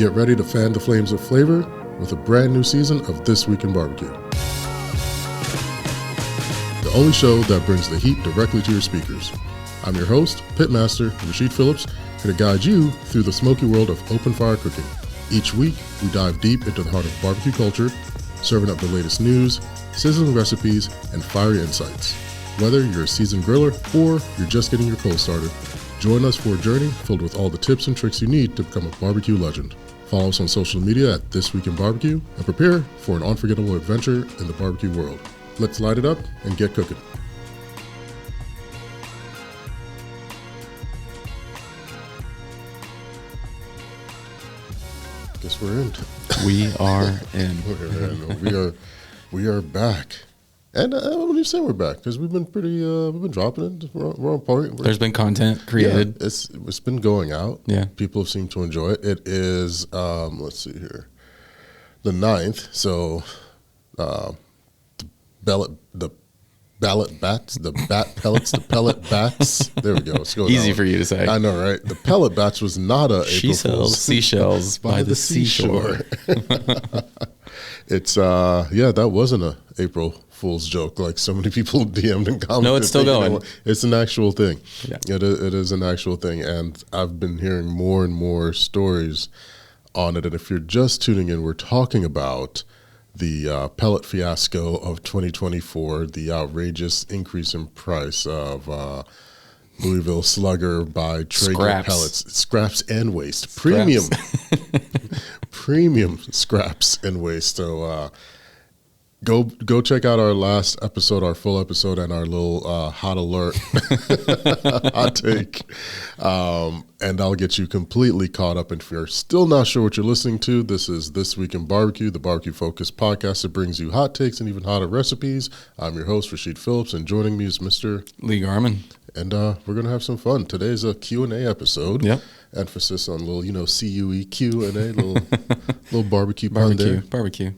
Get ready to fan the flames of flavor with a brand new season of This Week in Barbecue. The only show that brings the heat directly to your speakers. I'm your host, Pitmaster Rasheed Phillips, here to guide you through the smoky world of open fire cooking. Each week, we dive deep into the heart of barbecue culture, serving up the latest news, sizzling recipes, and fiery insights. Whether you're a seasoned griller or you're just getting your coals started, join us for a journey filled with all the tips and tricks you need to become a barbecue legend. Follow us on social media at This Week in Barbecue and prepare for an unforgettable adventure in the barbecue world. Let's light it up and get cooking. Guess we're in. We are in. We are back. And when you say we're back, because we've been dropping it. We're on point. There's been content created. Yeah, it's been going out. Yeah. People have seemed to enjoy it. It is, let's see here, the 9th. So the pellet bats. There we go. Let's go. Easy for you to say. I know, right? The pellet batch was not a She April sells Fool's. seashells by the seashore. It's that wasn't a April Fool's joke like so many people DM'd and commented. No, it's still going. It's an actual thing. Yeah. It is an actual thing, and I've been hearing more and more stories on it. And if you're just tuning in, we're talking about the pellet fiasco of 2024, the outrageous increase in price of Louisville Slugger by Traeger pellets, scraps and waste, premium scraps and waste. So go check out our last episode, our full episode, and our little hot alert hot take, and I'll get you completely caught up. And if you're still not sure what you're listening to, this is This Week in Barbecue, the barbecue-focused podcast that brings you hot takes and even hotter recipes. I'm your host, Rasheed Phillips, and joining me is Mr. Lee Garman. And we're going to have some fun. Today's a Q&A episode. Yep. Emphasis on a little, CUE Q&A, little barbecue pun there. Barbecue.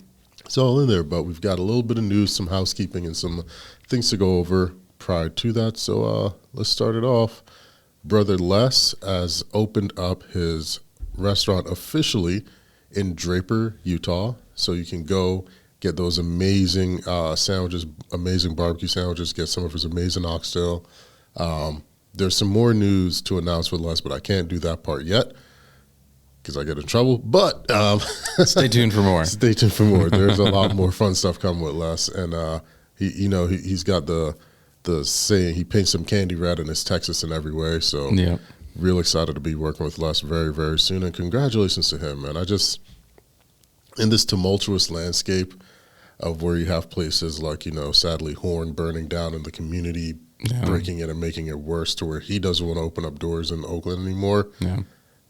It's all in there, but we've got a little bit of news, some housekeeping, and some things to go over prior to that. So let's start it off. Brother Les has opened up his restaurant officially in Draper, Utah. So you can go get those amazing sandwiches, amazing barbecue sandwiches, get some of his amazing oxtail. There's some more news to announce with Les, but I can't do that part yet because I get in trouble. But stay tuned for more. Stay tuned for more. There's a lot more fun stuff coming with Les, and he's got the saying, he paints some candy red and is Texas in every way. So yeah, real excited to be working with Les very, very soon, and congratulations to him, man. In this tumultuous landscape of where you have places like, sadly Horn burning down in the community, breaking it and making it worse to where he doesn't want to open up doors in Oakland anymore. Yeah.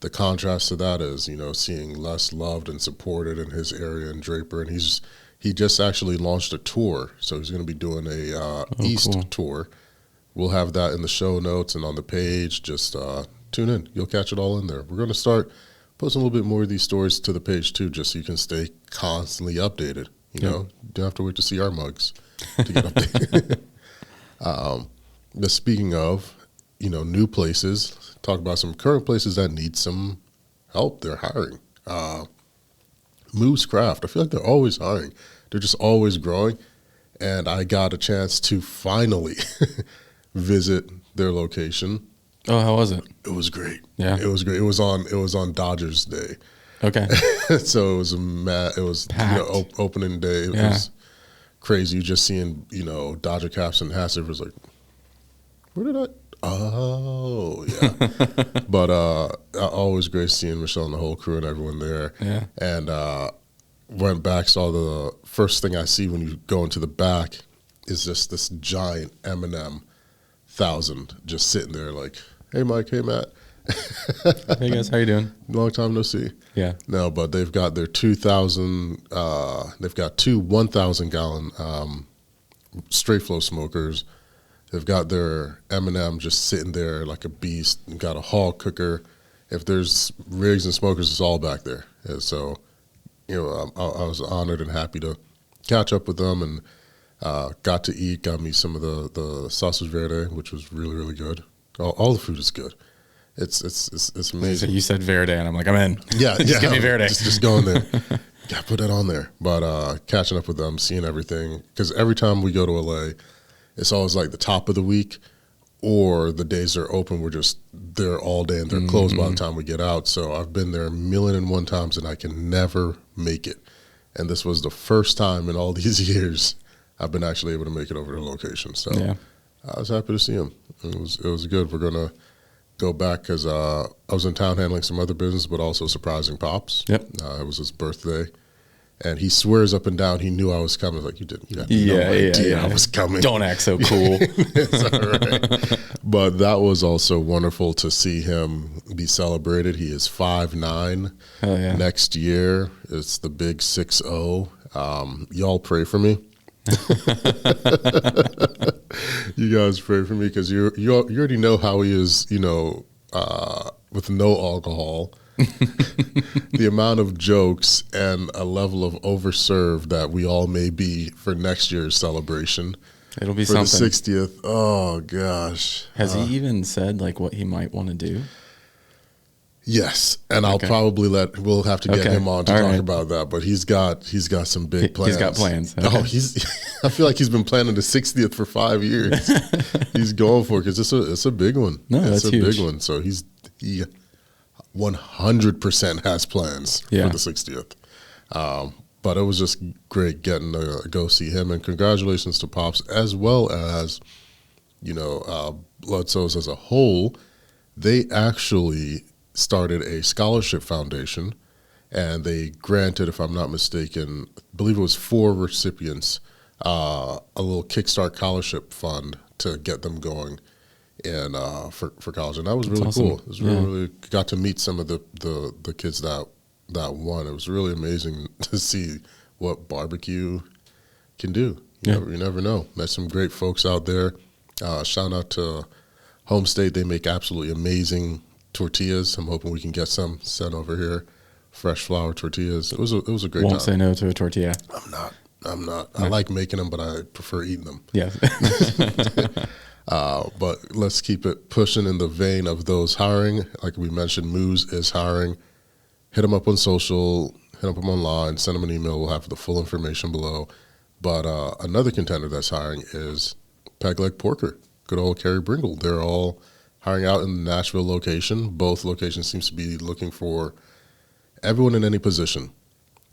The contrast to that is, seeing Les loved and supported in his area in Draper, and he just actually launched a tour, so he's going to be doing a East tour. We'll have that in the show notes and on the page. Just tune in; you'll catch it all in there. We're going to start posting a little bit more of these stories to the page too, just so you can stay constantly updated. You don't have to wait to see our mugs to get updated. But speaking of, new places. Talk about some current places that need some help. They're hiring. Moos Craft. I feel like they're always hiring. They're just always growing. And I got a chance to finally visit their location. Oh, how was it? It was great. Yeah, it was great. It was on Dodgers Day. Okay. So it was opening day. It was crazy. Just seeing Dodger caps and Hasselhoff was like, where did I? Oh, yeah. But always great seeing Michelle and the whole crew and everyone there. Yeah. And went back, saw the first thing I see when you go into the back is just this giant M&M 1000 just sitting there like, hey, Mike, hey, Matt. Hey, guys, how you doing? Long time no see. Yeah. No, but they've got their 2,000, they've got two 1,000-gallon straight flow smokers. They've got their M&M just sitting there like a beast. They've got a hog cooker. If there's rigs and smokers, it's all back there. And so, I was honored and happy to catch up with them, and got to eat. Got me some of the sausage verde, which was really, really good. All the food is good. It's So amazing. you said Verde, and I'm like, I'm in. Yeah, Just give me Verde. Just go in there. Got to put that on there. But catching up with them, seeing everything, because every time we go to LA, it's always like the top of the week, or the days they're open, we're just there all day and they're closed by the time we get out. So I've been there 1,000,001 times and I can never make it. And this was the first time in all these years I've been actually able to make it over to the location. So Yeah. I was happy to see him. It was good. We're gonna go back because I was in town handling some other business, but also surprising Pops. Yep. It was his birthday, and he swears up and down he knew I was coming. I was like, you didn't. You had no idea I was coming. Don't act so cool. It's all right. But that was also wonderful to see him be celebrated. He is 5'9". Hell yeah. Next year, it's the big 6'0". Y'all pray for me. You guys pray for me because you already know how he is, with no alcohol. The amount of jokes and a level of overserve that we all may be for next year's celebration. It'll be for something. the 60th. Oh gosh. Has he even said like what he might want to do? Yes, and I'll probably we'll have to get him on to talk about that. But he's got some big plans. He's got plans. Okay. Oh, I feel like he's been planning the 60th for 5 years. He's going for it because it's a big one. No, it's that's a huge. big one. So he 100% has plans for the 60th. But it was just great getting to go see him, and congratulations to Pops as well as Bloodsoes as a whole. They actually started a scholarship foundation, and they granted, if I'm not mistaken, I believe it was 4 recipients, a little Kickstart scholarship fund to get them going and for college, and that was really awesome. cool. It was really got to meet some of the kids that won. It was really amazing to see what barbecue can do. You never know. Met some great folks out there. Shout out to Home State. They make absolutely amazing tortillas. I'm hoping we can get some sent over here. Fresh flour tortillas. It was a great time. Won't say no to a tortilla. I'm not. I like making them, but I prefer eating them. Yeah. But let's keep it pushing in the vein of those hiring. Like we mentioned, Moos is hiring. Hit them up on social, hit them up online, send them an email. We'll have the full information below. But another contender that's hiring is Peg Leg Porker. Good old Kerry Bringle. They're all hiring out in the Nashville location. Both locations seems to be looking for everyone in any position.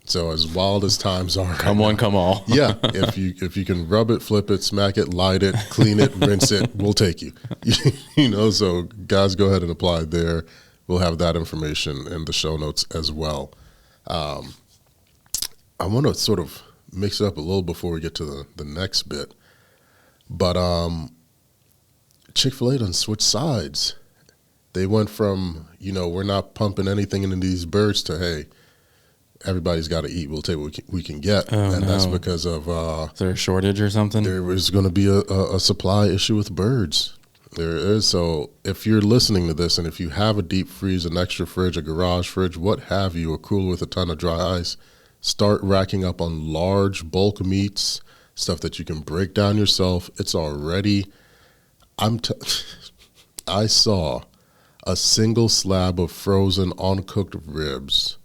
So as wild as times are, Come one, come all. yeah, if you can rub it, flip it, smack it, light it, clean it, rinse it, we'll take you. So guys, go ahead and apply there. We'll have that information in the show notes as well. I want to sort of mix it up a little before we get to the next bit. But Chick-fil-A done switched sides. They went from, we're not pumping anything into these birds to, hey, everybody's got to eat. We'll take what we can get. That's because of... is there a shortage or something? There is going to be a supply issue with birds. There is. So if you're listening to this and if you have a deep freeze, an extra fridge, a garage fridge, what have you, a cooler with a ton of dry ice, start racking up on large bulk meats, stuff that you can break down yourself. It's already... I saw a single slab of frozen uncooked ribs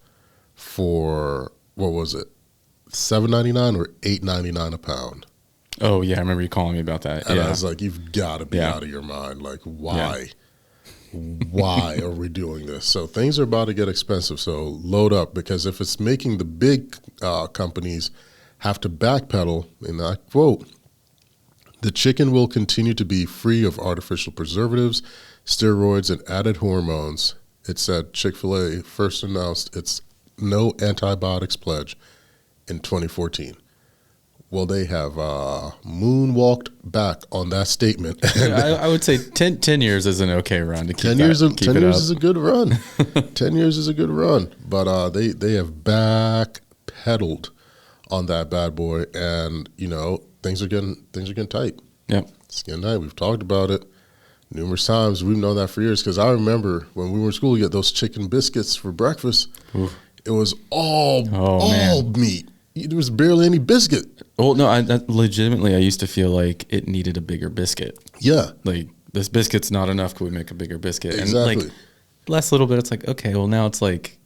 for, what was it, $7.99 or $8.99 a pound. Oh, yeah, I remember you calling me about that. And I was like, you've got to be out of your mind. Like, why? Yeah. Why are we doing this? So things are about to get expensive, so load up, because if it's making the big companies have to backpedal, and I quote, "The chicken will continue to be free of artificial preservatives, steroids, and added hormones." It said Chick-fil-A first announced its no antibiotics pledge in 2014. Well, they have moonwalked back on that statement. I would say 10 years is an okay run to keep 10 years, 10 years up. is a good run. 10 years is a good run. But they have backpedaled on that bad boy, and things are getting tight. Yep. It's getting tight. We've talked about it numerous times. We've known that for years, because I remember when we were in school, we get those chicken biscuits for breakfast. Oof. It was all meat. There was barely any biscuit. Well, no, legitimately, I used to feel like it needed a bigger biscuit. Yeah. Like, this biscuit's not enough. Could we make a bigger biscuit? Exactly. And last little bit, it's like, okay, well now it's like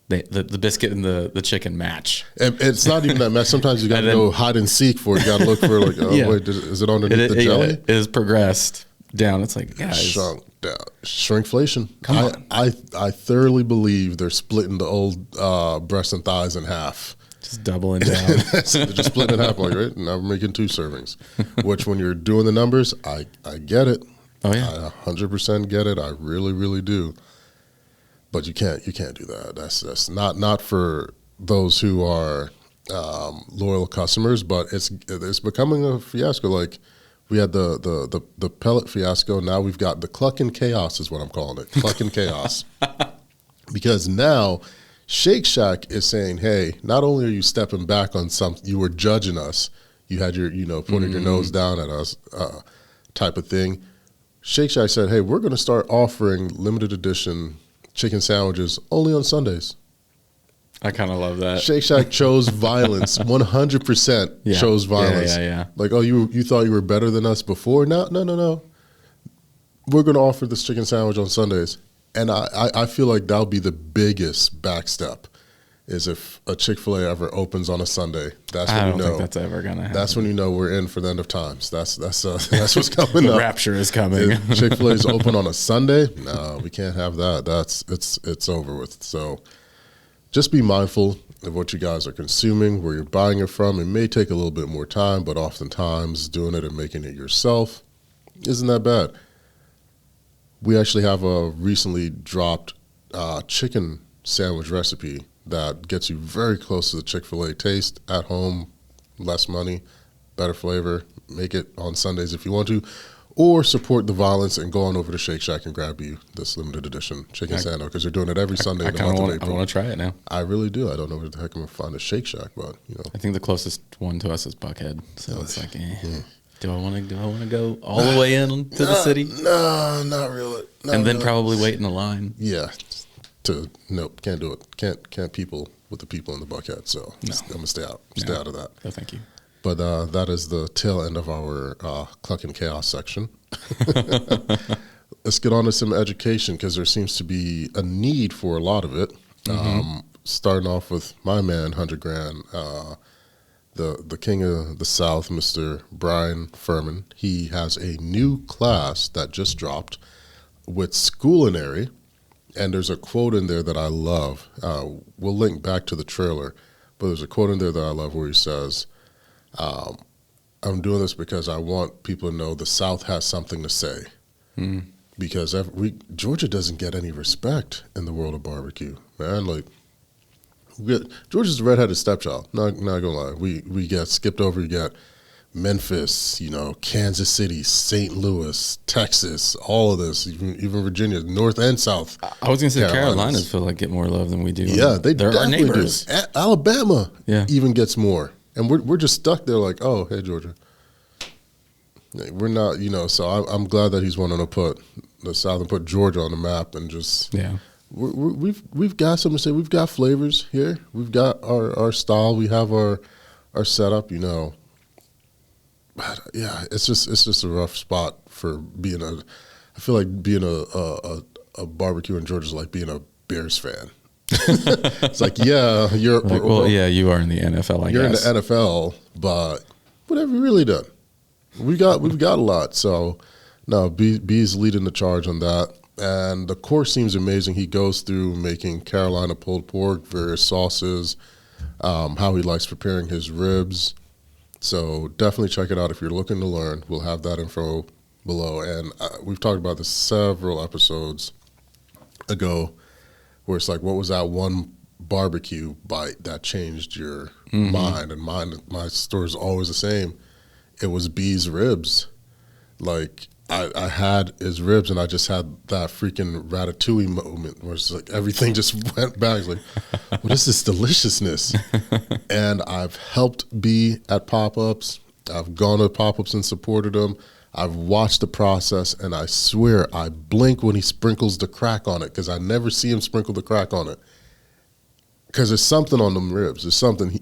the biscuit and the chicken match. And it's not even that match. Sometimes you got to go hide and seek for it. You got to look for like, oh wait, is it underneath the jelly? It has progressed down. It's like, guys, shrunk down. Shrinkflation. Come on. I thoroughly believe they're splitting the old breasts and thighs in half. Just doubling down. They're just splitting it half, like, right? Now we're making 2 servings. Which, when you're doing the numbers, I get it. Oh yeah, I 100% get it. I really, really do. But you can't do that. That's not for those who are loyal customers. But it's becoming a fiasco. Like, we had the pellet fiasco. Now we've got the Cluckin Chaos, is what I'm calling it. Cluckin Chaos. Because now Shake Shack is saying, hey, not only are you stepping back on something, you were judging us. You had your, pointing your nose down at us type of thing. Shake Shack said, hey, we're going to start offering limited edition chicken sandwiches only on Sundays. I kind of love that. Shake Shack chose violence. 100% chose violence. Yeah. Like, oh, you thought you were better than us before? No. We're going to offer this chicken sandwich on Sundays. And I feel like that'll be the biggest backstep, is if a Chick-fil-A ever opens on a Sunday. That's when I don't think that's ever gonna happen. That's when you know we're in for the end of times. That's what's coming the up. rapture is coming. If Chick-fil-A's open on a Sunday? No, we can't have that. It's over with. So just be mindful of what you guys are consuming, where you're buying it from. It may take a little bit more time, but oftentimes doing it and making it yourself isn't that bad. We actually have a recently dropped chicken sandwich recipe that gets you very close to the Chick-fil-A taste at home, less money, better flavor. Make it on Sundays if you want to, or support the violence and go on over to Shake Shack and grab you this limited edition chicken sandwich, because they're doing it every Sunday in the month of April. I want to try it now. I really do. I don't know where the heck I'm going to find a Shake Shack, but I think the closest one to us is Buckhead, so it's like, Do I want to go all the way in to the city? No, not really. And then probably wait in the line. Yeah. Nope, can't do it. Can't people with the people in the Buckhead. So I'm gonna stay out. Stay out of that. No, thank you. But that is the tail end of our Cluckin Chaos section. Let's get on to some education, because there seems to be a need for a lot of it. Starting off with my man, 100 Grand. The king of the South, Mr. Bryan Furman, he has a new class that just dropped with Scoolinary, and there's a quote in there that I love. We'll link back to the trailer, but there's a quote in there that I love where he says, I'm doing this because I want people to know the South has something to say. Because Georgia doesn't get any respect in the world of barbecue, man. Like, Georgia's the redheaded stepchild. Not gonna lie. We get skipped over. You got Memphis, Kansas City, St. Louis, Texas, all of this, even Virginia, North and South. I was gonna say Carolinas feel like get more love than we do. Yeah, they're our neighbors. Alabama, even gets more, and we're just stuck there. Like, oh, hey, Georgia. We're not, So I'm glad that he's wanting to put the South and put Georgia on the map, and just We've got something to say. We've got flavors here. We've got our style. We have our setup. But yeah, it's just a rough spot for being a. I feel like being a barbecue in Georgia is like being a Bears fan. It's like, yeah, you are in the NFL. You're in the NFL, but what have you really done? We've got a lot. So no, B's leading the charge on that. And the course seems amazing. He goes through making Carolina pulled pork, various sauces, how he likes preparing his ribs. So definitely check it out if you're looking to learn. We'll have that info below. And we've talked about this several episodes ago, where it's like, what was that one barbecue bite that changed your mind? And my story's always the same. It was B's ribs. Like, I had his ribs, and I just had that freaking ratatouille moment where it's like everything just went back. It's like, what is this deliciousness? And I've helped B at pop-ups. I've gone to pop-ups and supported them. I've watched the process, and I swear I blink when he sprinkles the crack on it, because I never see him sprinkle the crack on it. Because there's something on them ribs. There's something.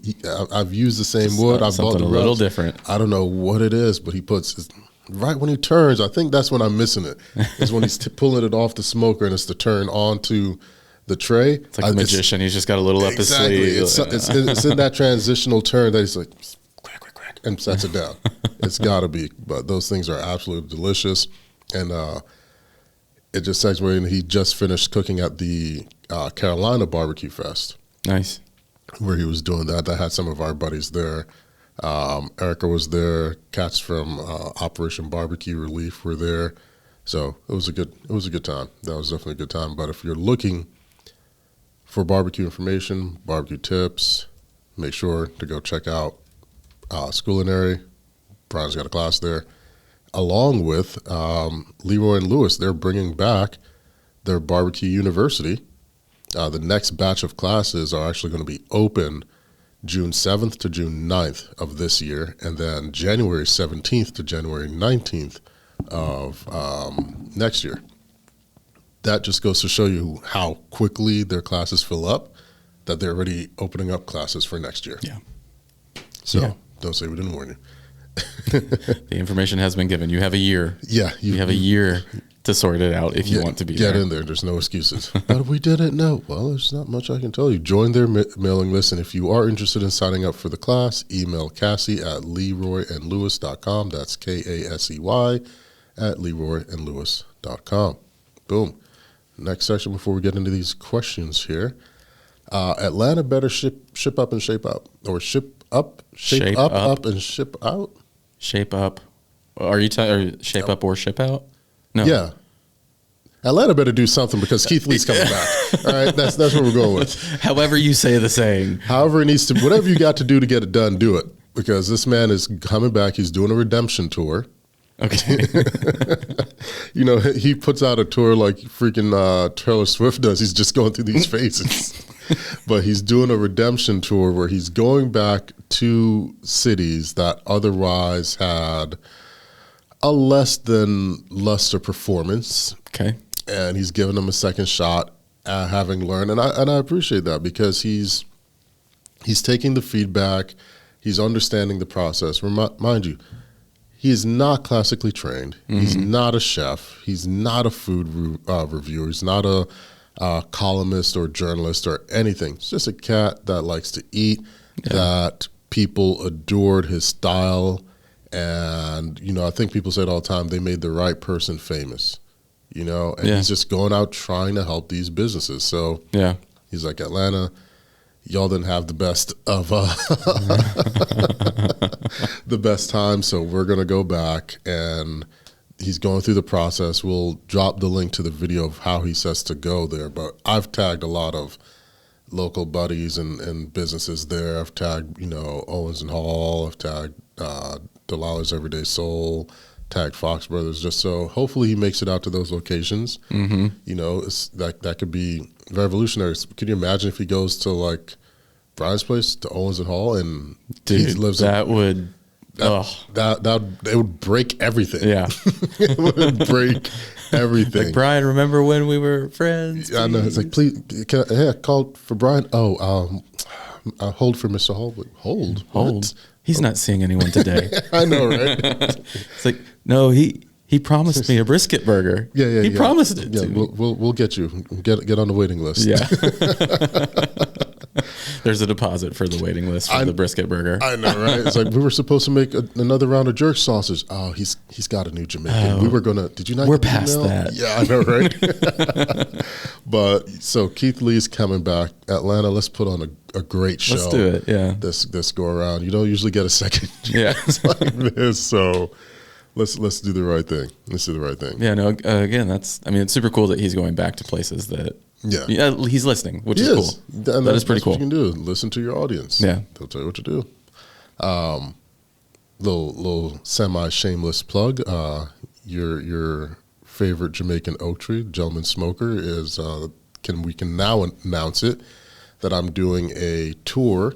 I've used the same wood. I bought the a little different. I don't know what it is, but he puts right when he turns, I think that's when I'm missing it. Is when he's pulling it off the smoker and it's to turn onto the tray. It's like a magician. He's just got a little up his sleeve. It's in that transitional turn that he's like, crack, crack, crack, and sets it down. It's got to be. But those things are absolutely delicious. And it just segues in. He just finished cooking at the Carolina Barbecue Fest. Nice. Where he was doing that. I had some of our buddies there. Erica was there. Cats from Operation Barbecue Relief were there. So it was a good time. That was definitely a good time. But if you're looking for barbecue information, barbecue tips, make sure to go check out Scoolinary. Bryan's got a class there. Along with Leroy and Lewis, they're bringing back their barbecue university. The next batch of classes are actually going to be open June 7th to June 9th of this year, and then January 17th to January 19th of next year. That just goes to show you how quickly their classes fill up, that they're already opening up classes for next year. Yeah. So don't say we didn't warn you. The information has been given. You have a year. Yeah. You have a year to sort it out if you want to be Get there. in there. There's no excuses. But we didn't know. Well, there's not much I can tell you. Join their mailing list, and if you are interested in signing up for the class, email Cassie at LeroyandLewis.com. That's Kasey at LeroyandLewis.com. Boom. Next section before we get into these questions here. Atlanta better ship up and shape out, or shape up and ship out. Shape up. Are you shape up or ship out? No. Yeah. Atlanta better do something because Keith Lee's coming back. All right, that's what we're going with. However you say the saying. However it needs to, whatever you got to do to get it done, do it. Because this man is coming back. He's doing a redemption tour. Okay. You know, he puts out a tour like freaking Taylor Swift does. He's just going through these phases. But he's doing a redemption tour where he's going back to cities that otherwise had a less than luster performance. Okay. And he's giving them a second shot at having learned. And I appreciate that because he's taking the feedback. He's understanding the process. Mind you, he is not classically trained. Mm-hmm. He's not a chef. He's not a food reviewer. He's not a columnist or journalist or anything. He's just a cat that likes to eat, that people adored his style. And, you know, I think people say it all the time, they made the right person famous, you know, and he's just going out trying to help these businesses. So he's like, Atlanta, y'all didn't have the best of the best time. So we're going to go back, and he's going through the process. We'll drop the link to the video of how he says to go there. But I've tagged a lot of local buddies and businesses there. I've tagged, you know, Owens and Hall. I've tagged Delilah's Everyday Soul, tagged Fox Brothers, just so hopefully he makes it out to those locations. Mm-hmm. You know, it's that could be revolutionary. Could you imagine if he goes to like Bryan's place, to Owens and Hall, and he lives that would it would break everything. Yeah. It would break everything. Like, Bryan, remember when we were friends? Yeah, I know. It's like, please, I called for Bryan. Oh, I hold for Mr. Hall. Hold. What? He's not seeing anyone today. I know, right? It's like, no, he promised me a brisket burger. Yeah. He promised it to me. We'll get you. Get on the waiting list. Yeah. There's a deposit for the waiting list for the brisket burger. I know, right? It's like, we were supposed to make another round of jerk sausage. Oh, he's got a new Jamaican. We were gonna. Did you not? We're get the past email? that. Yeah, I know, right? But so Keith Lee's coming back. Atlanta, let's put on a great show. Let's do it. Yeah. This go around. You don't usually get a second chance like this, so let's do the right thing. Let's do the right thing. Yeah. No. Again, it's super cool that he's going back to places that. Yeah, he's listening, which is cool. And that is pretty cool. What you can do. Listen to your audience. Yeah, they'll tell you what to do. Little semi-shameless plug. Your favorite Jamaican oak tree, Gentleman Smoker, is we can now announce it that I'm doing a tour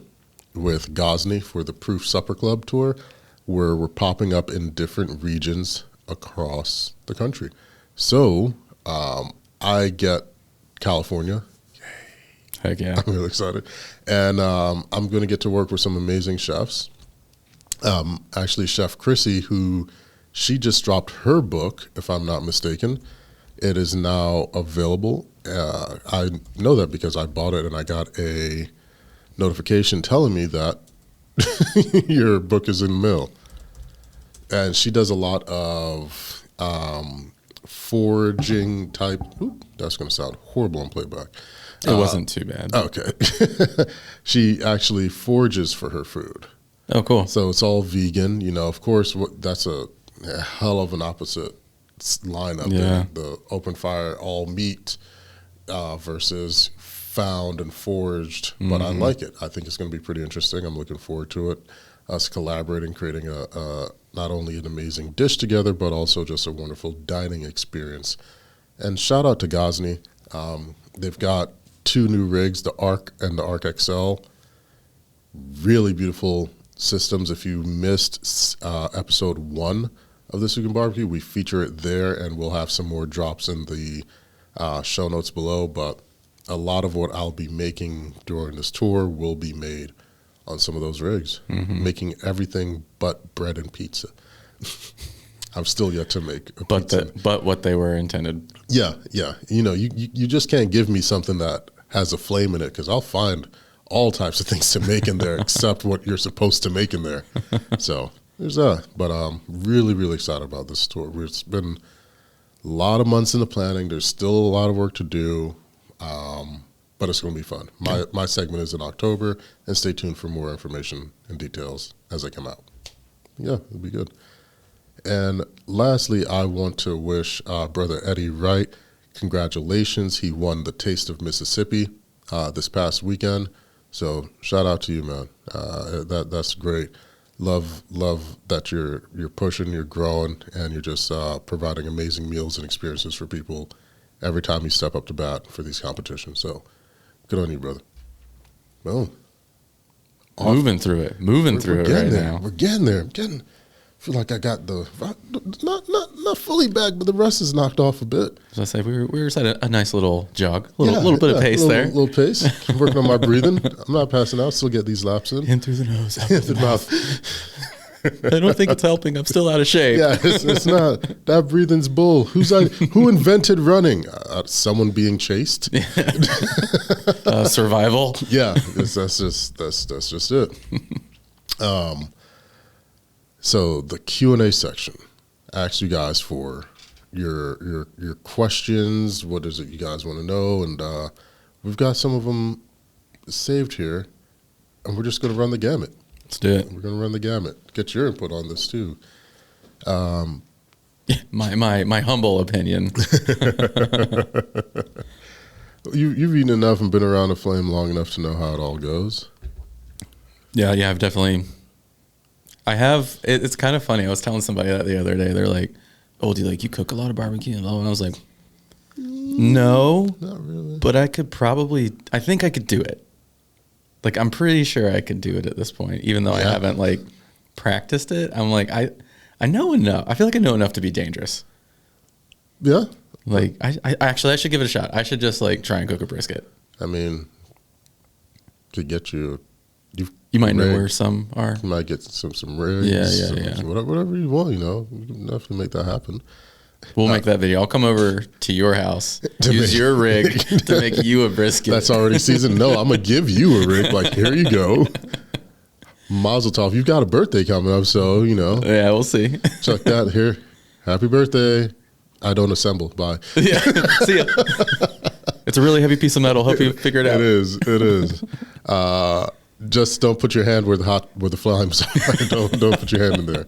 with Gozney for the Proof Supper Club tour, where we're popping up in different regions across the country. So I get California. Yay. Heck yeah. I'm really excited. And I'm going to get to work with some amazing chefs. Actually, Chef Chrissy, who She just dropped her book, if I'm not mistaken. It is now available. I know that because I bought it and I got a notification telling me that your book is in the mail. And she does a lot of foraging type. Oop, that's going to sound horrible on playback. It wasn't too bad. Okay. She actually forages for her food. Oh, cool. So it's all vegan. You know, of course, that's a hell of an opposite lineup there. The open fire, all meat versus found and foraged. But I like it. I think it's going to be pretty interesting. I'm looking forward to it. Us collaborating, creating a not only an amazing dish together, but also just a wonderful dining experience. And shout out to Gozney. They've got 2 new rigs, the Arc and the Arc XL. Really beautiful systems. If you missed episode 1 of the Scoolinary Barbecue, we feature it there, and we'll have some more drops in the show notes below. But a lot of what I'll be making during this tour will be made on some of those rigs, making everything but bread and pizza. I'm still yet to make a pizza. But what they were intended. Yeah. You know, you just can't give me something that has a flame in it, because I'll find all types of things to make in there except what you're supposed to make in there. So there's that. But I'm really, really excited about this tour. It's been a lot of months in the planning. There's still a lot of work to do. But it's going to be fun. My segment is in October, and stay tuned for more information and details as they come out. Yeah, it'll be good. And lastly, I want to wish Brother Eddie Wright congratulations. He won the Taste of Mississippi this past weekend. So shout out to you, man. That's great. Love that you're pushing, you're growing, and you're just providing amazing meals and experiences for people every time you step up to bat for these competitions. So good on you, brother. Well, Moving through it right now. We're getting there. I feel like I got the not fully back, but the rust is knocked off a bit. As I say, we were at a nice little jog, a little bit of pace there. A little pace. I'm working on my breathing. I'm not passing out. Still get these laps in through the nose, out through the mouth. I don't think it's helping. I'm still out of shape. Yeah, it's not. That breathing's bull. Who invented running? Someone being chased. Survival. Yeah, that's just it. So the Q&A section. I asked you guys for your questions. What is it you guys want to know? And we've got some of them saved here, and we're just going to run the gamut. Let's do it. We're going to run the gamut. Get your input on this too. My humble opinion. You've eaten enough and been around the flame long enough to know how it all goes. Yeah, I've definitely. I have. It's kind of funny. I was telling somebody that the other day. They're like, "Oh, do you cook a lot of barbecue?" And I was like, "No, not really." But I could probably. I think I could do it. Like, I'm pretty sure I could do it at this point, even though I haven't practiced it. I'm like, I know enough. I feel like I know enough to be dangerous. Yeah. Like, I should give it a shot. I should just try and cook a brisket. I mean, to get you might know where some are. You might get some rigs. Yeah. Whatever you want, you can definitely make that happen. We'll make that video. I'll come over to your house, use your rig to make you a brisket. That's already seasoned. No, I'm going to give you a rig. Here you go. Mazel tov. You've got a birthday coming up, so, Yeah, we'll see. Check that here. Happy birthday. I don't assemble. Bye. Yeah. See ya. It's a really heavy piece of metal. Hope you figure it out. It is. Just don't put your hand where the flames are. Don't put your hand in there.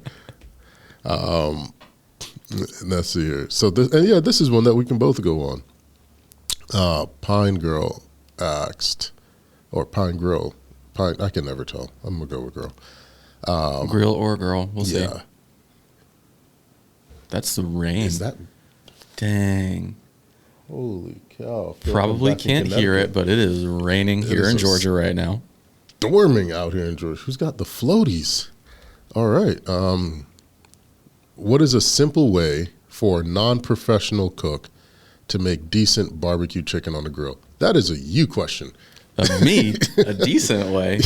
Let's see here. So this is one that we can both go on. Pine Girl asked, or Pine Grill. I can never tell. I'm gonna go with girl. Grill or girl. We'll see. Yeah. That's the rain. Is that? Dang. Holy cow! Probably can't hear it, but it is raining here in Georgia right now. Storming out here in Georgia. Who's got the floaties? All right. What is a simple way for a non-professional cook to make decent barbecue chicken on the grill? That is a you question. A decent way?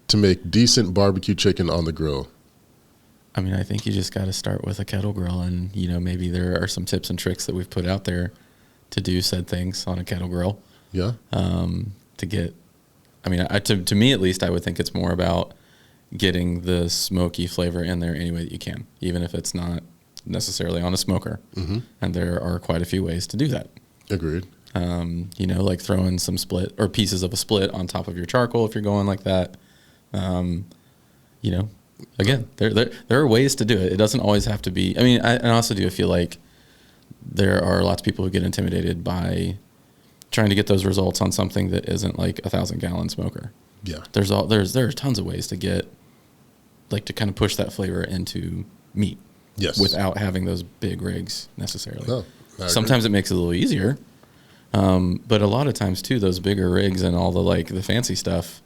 To make decent barbecue chicken on the grill. I mean, I think you just got to start with a kettle grill, and maybe there are some tips and tricks that we've put out there to do said things on a kettle grill. Yeah. To get, I mean, to me at least, I would think it's more about getting the smoky flavor in there any way that you can, even if it's not necessarily on a smoker. Mm-hmm. And there are quite a few ways to do that. Agreed. Like throwing some split or pieces of a split on top of your charcoal if you're going like that. Again, there are ways to do it. It doesn't always have to be. I mean, I also do feel like there are lots of people who get intimidated by trying to get those results on something that isn't like 1,000-gallon smoker. Yeah. There are tons of ways to get, like, to kind of push that flavor into meat. Yes. Without having those big rigs necessarily. No, sometimes it makes it a little easier. But a lot of times too, those bigger rigs and all the fancy stuff,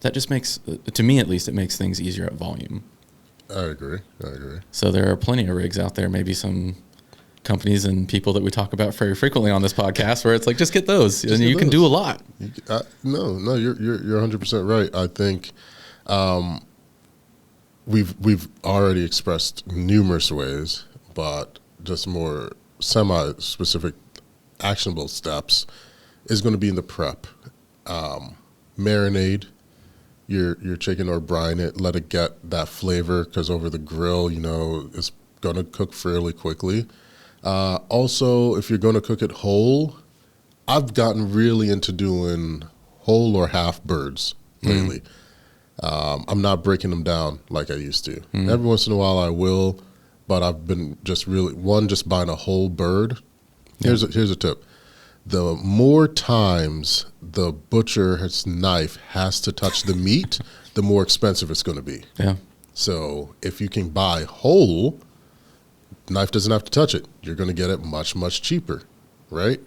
that just makes, to me at least, it makes things easier at volume. I agree. So there are plenty of rigs out there, maybe some companies and people that we talk about very frequently on this podcast, where it's like, just get those and you can do a lot. No, you're 100% right. I think we've already expressed numerous ways, but just more semi-specific actionable steps is going to be in the prep. Marinade your chicken or brine it, let it get that flavor, because over the grill, it's going to cook fairly quickly. Also, if you're going to cook it whole, I've gotten really into doing whole or half birds lately. I'm not breaking them down like I used to. Every once in a while I will, but I've been just buying a whole bird. Here's a tip. The more times the butcher's knife has to touch the meat, the more expensive it's going to be. Yeah. So if you can buy whole, knife doesn't have to touch it. You're going to get it much, much cheaper, right?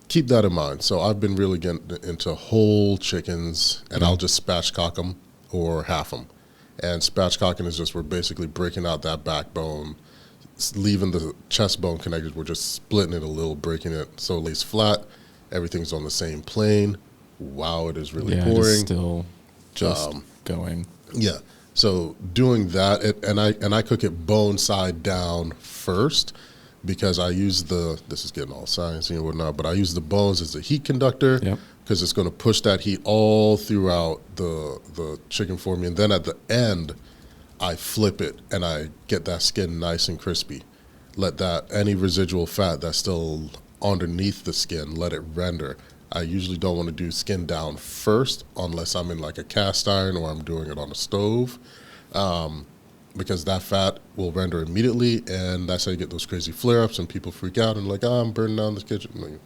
Keep that in mind. So I've been really getting into whole chickens, and I'll just spatchcock them or half them. And spatchcocking is just, we're basically breaking out that backbone, leaving the chest bone connected. We're just splitting it a little, breaking it so it lays flat. Everything's on the same plane. Wow, it is really boring. It's still just going. Yeah. So doing that, and I cook it bone side down first, because I use this is getting all sciencey and whatnot, but I use the bones as a heat conductor, because it's going to push that heat all throughout the chicken for me. And then at the end, I flip it and I get that skin nice and crispy. Let any residual fat that's still underneath the skin, let it render. I usually don't want to do skin down first unless I'm in like a cast iron or I'm doing it on a stove, because that fat will render immediately, and that's how you get those crazy flare-ups and people freak out and like, I'm burning down this kitchen. Like,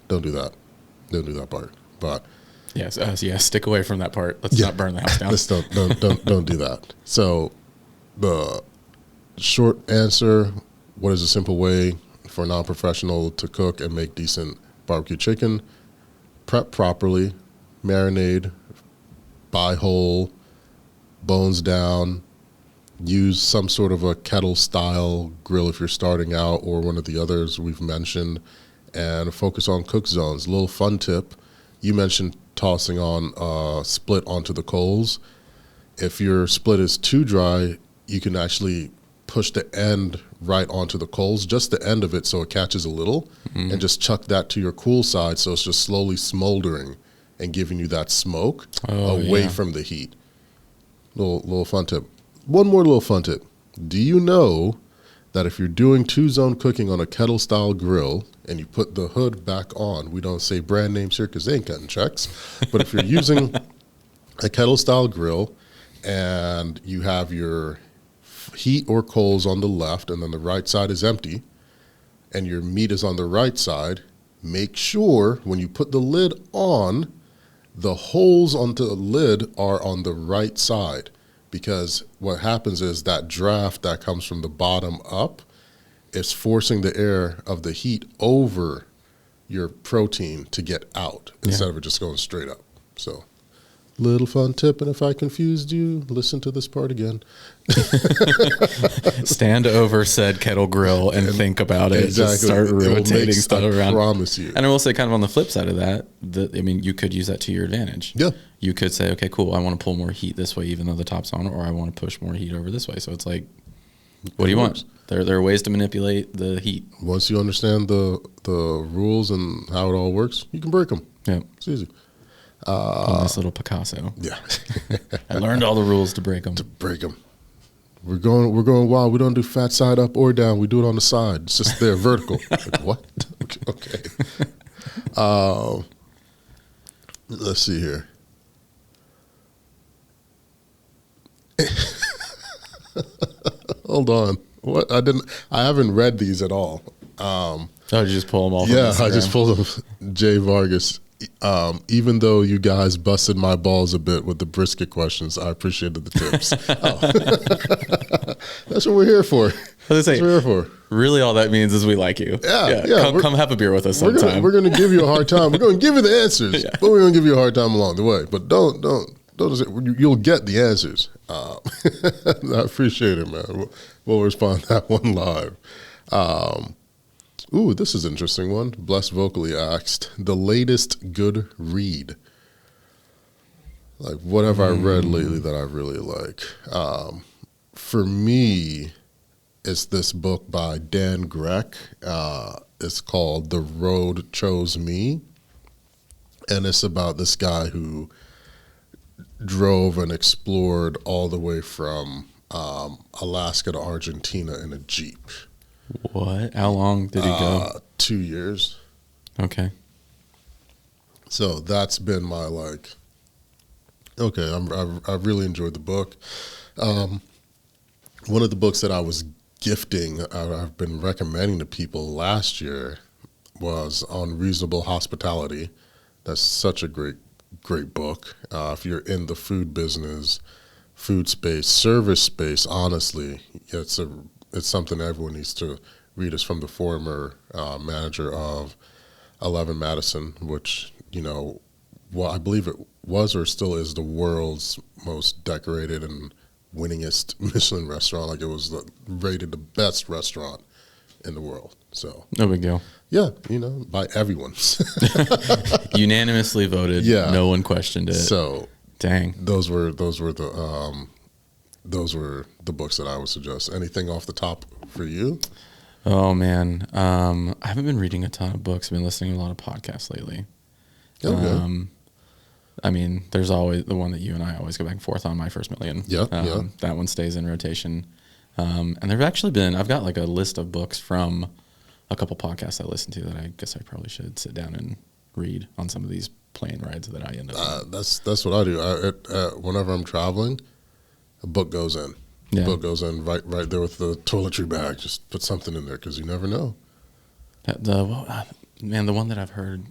don't do that. Don't do that part. But yes, stick away from that part. Let's not burn the house down. Let's don't do that. So the short answer: what is a simple way for a non-professional to cook and make decent barbecue chicken? Prep properly, marinade, buy whole, bones down. Use some sort of a kettle-style grill if you're starting out, or one of the others we've mentioned, and focus on cook zones. A little fun tip: you mentioned tossing on split onto the coals. If your split is too dry, you can actually push the end right onto the coals, just the end of it, so it catches a little, and just chuck that to your cool side, so it's just slowly smoldering and giving you that smoke away from the heat. Little fun tip. One more little fun tip. Do you know that if you're doing 2-zone cooking on a kettle-style grill and you put the hood back on, we don't say brand names here because they ain't cutting checks, but if you're using a kettle-style grill and you have your heat or coals on the left and then the right side is empty and your meat is on the right side, make sure when you put the lid on, the holes onto the lid are on the right side. Because what happens is that draft that comes from the bottom up is forcing the air of the heat over your protein to get out instead of it just going straight up. So Little fun tip, and if I confused you, listen to this part again. Stand over said kettle grill and think about it. Exactly. Just start rotating stuff around. I promise you. And I will say, kind of on the flip side of that, you could use that to your advantage. Yeah. You could say, okay, cool, I want to pull more heat this way, even though the top's on, or I want to push more heat over this way. So it's like, what do you want? There are ways to manipulate the heat. Once you understand the rules and how it all works, you can break them. Yeah, it's easy. Nice little Picasso. Yeah. I learned all the rules to break them. We're going wild. We don't do fat side up or down. We do it on the side. It's just there, vertical. Like, what? Okay. Let's see here. Hold on. What? I haven't read these at all. Did you just pull them off? Yeah, I just pulled them. Jay Vargas. Even though you guys busted my balls a bit with the brisket questions, I appreciated the tips. That's what we're here for. That's what we're here for. Really, all that means is we like you. Yeah. Come have a beer with us sometime. We're going to give you a hard time. We're going to give you the answers, but we're going to give you a hard time along the way. But don't. You'll get the answers. I appreciate it, man. We'll respond to that one live. Ooh, this is an interesting one. Blessed Vocally asked, the latest good read. Like, what have I read lately that I really like? For me, it's this book by Dan Grech. It's called The Road Chose Me. And it's about this guy who drove and explored all the way from Alaska to Argentina in a Jeep. What? How long did he go? 2 years. Okay. So that's been my okay, I've really enjoyed the book. One of the books that I was gifting, I've been recommending to people last year, was On Reasonable Hospitality. That's such a great book. If you're in the food business, food space, service space, honestly, it's something everyone needs to read. It's from the former manager of 11 Madison, which, I believe it was or still is the world's most decorated and winningest Michelin restaurant. Like, it was rated the best restaurant in the world. So no big deal. Yeah, by everyone. Unanimously voted. Yeah. No one questioned it. So dang. Those were the books that I would suggest. Anything off the top for you? Oh man, I haven't been reading a ton of books. I've been listening to a lot of podcasts lately. Okay. I mean, there's always the one that you and I always go back and forth on, My First Million. Yeah. That one stays in rotation. And there've actually been, I've got like a list of books from a couple podcasts I listen to that I guess I probably should sit down and read on some of these plane rides that I end up. That's what I do. Whenever I'm traveling, a book goes in. Yeah. Book goes in right there with the toiletry bag. Just put something in there because you never know. The one that I've heard,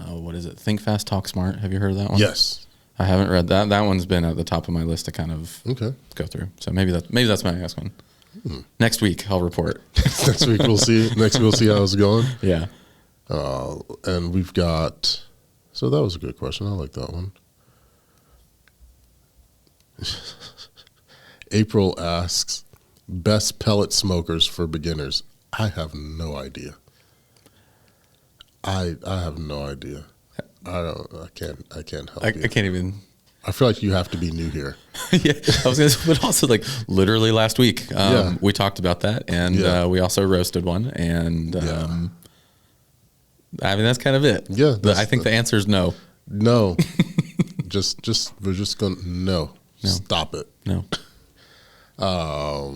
what is it? Think Fast, Talk Smart. Have you heard of that one? Yes. I haven't read that. That one's been at the top of my list to kind of go through. So maybe that's my next one. Next week I'll report. Next week we'll see. Next week we'll see how it's going. Yeah. And we've got. So that was a good question. I like that one. April asks, best pellet smokers for beginners. I have no idea. I have no idea. I can't help you. I can't even. I feel like you have to be new here. Yeah, I was going to, but also like literally last week, we talked about that, and we also roasted one, and I mean that's kind of it. Yeah, I think the answer is no. No, we're just going no. Stop it. No. I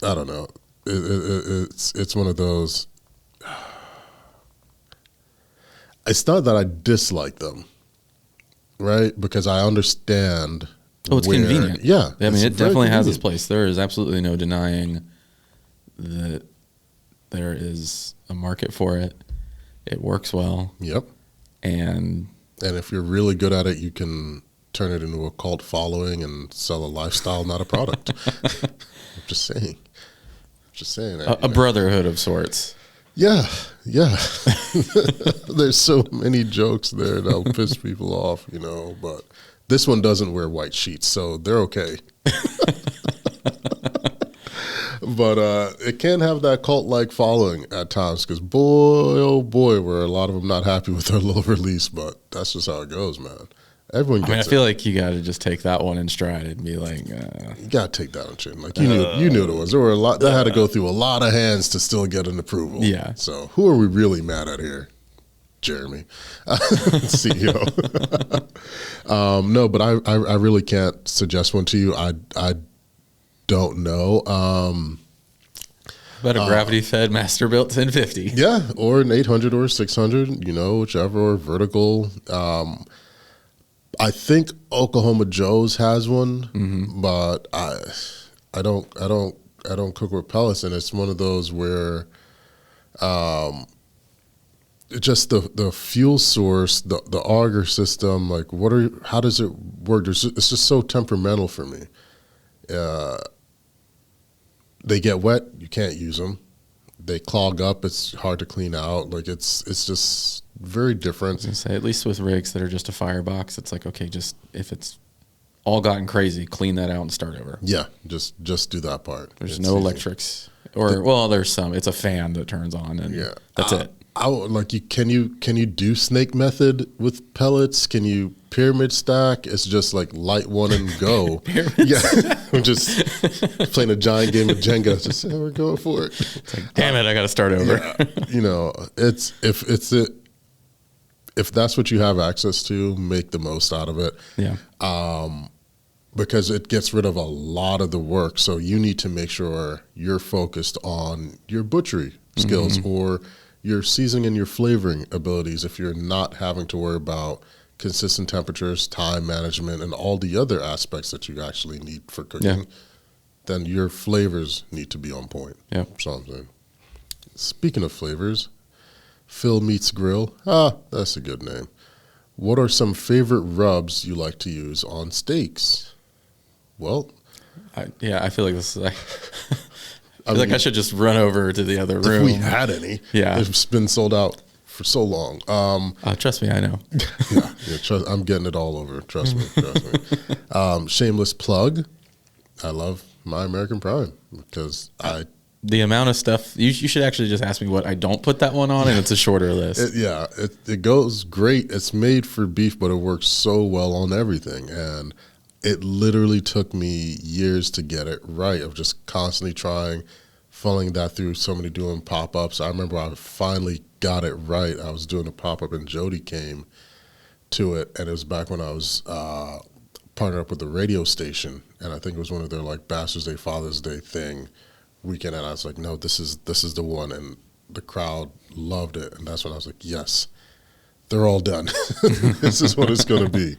don't know. It's one of those. It's not that I dislike them, right? Because I understand. Oh, it's convenient. Yeah. I mean, it definitely has its place. There is absolutely no denying that there is a market for it. It works well. Yep. And if you're really good at it, you can turn it into a cult following and sell a lifestyle, not a product. I'm just saying. A brotherhood of sorts. Yeah, yeah. There's so many jokes there that'll piss people off, but this one doesn't wear white sheets, so they're okay. But it can have that cult-like following at times because, boy, oh boy, were a lot of them not happy with their little release, but that's just how it goes, man. Everyone gets I feel like you got to just take that one in stride and be like, you got to take that on chin. Like, you knew it was. There were a lot that had to go through a lot of hands to still get an approval. Yeah. So who are we really mad at here? Jeremy, CEO. No, but I really can't suggest one to you. I don't know. about a gravity-fed master-built 1050. Yeah, or an 800 or 600, whichever, or vertical. I think Oklahoma Joe's has one, but I don't cook with pellets, and it's one of those where just the fuel source, the auger system, like how does it work? It's just so temperamental for me. They get wet, you can't use them. They clog up, it's hard to clean out. Like it's just very different. I was gonna say, at least with rigs that are just a firebox, it's like, okay, just if it's all gotten crazy, clean that out and start over. Yeah, just do that part. There's no electrics, or there's some. It's a fan that turns on, and that's it. Can you do snake method with pellets? Can you pyramid stack? It's just like light one and go. Yeah, I'm just playing a giant game of Jenga. Just we're going for it. It's like, damn it, I got to start over. Yeah, it's if that's what you have access to, make the most out of it. Yeah. Because it gets rid of a lot of the work. So you need to make sure you're focused on your butchery skills or your seasoning and your flavoring abilities if you're not having to worry about consistent temperatures, time management, and all the other aspects that you actually need for cooking, then your flavors need to be on point. Yeah. Something. Speaking of flavors, Phil Meets Grill. That's a good name. What are some favorite rubs you like to use on steaks? Well, I feel like this is like... I feel like I should just run over to the other room. If we had any. Yeah. It's been sold out for so long. Trust me, I know. I'm getting it all over. Trust me. Shameless plug. I love My American Prime because the amount of stuff, you should actually just ask me what I don't put that one on, and it's a shorter list. It goes great. It's made for beef, but it works so well on everything. And it literally took me years to get it right, of just constantly trying, funneling that through somebody doing pop-ups. I remember I finally got it right. I was doing a pop-up and Jody came to it, and it was back when I was partnered up with the radio station, and I think it was one of their like Bastard's Day, Father's Day thing weekend, and I was like, no, this is the one, and the crowd loved it, and that's when I was like, yes, they're all done. This is what it's going to be.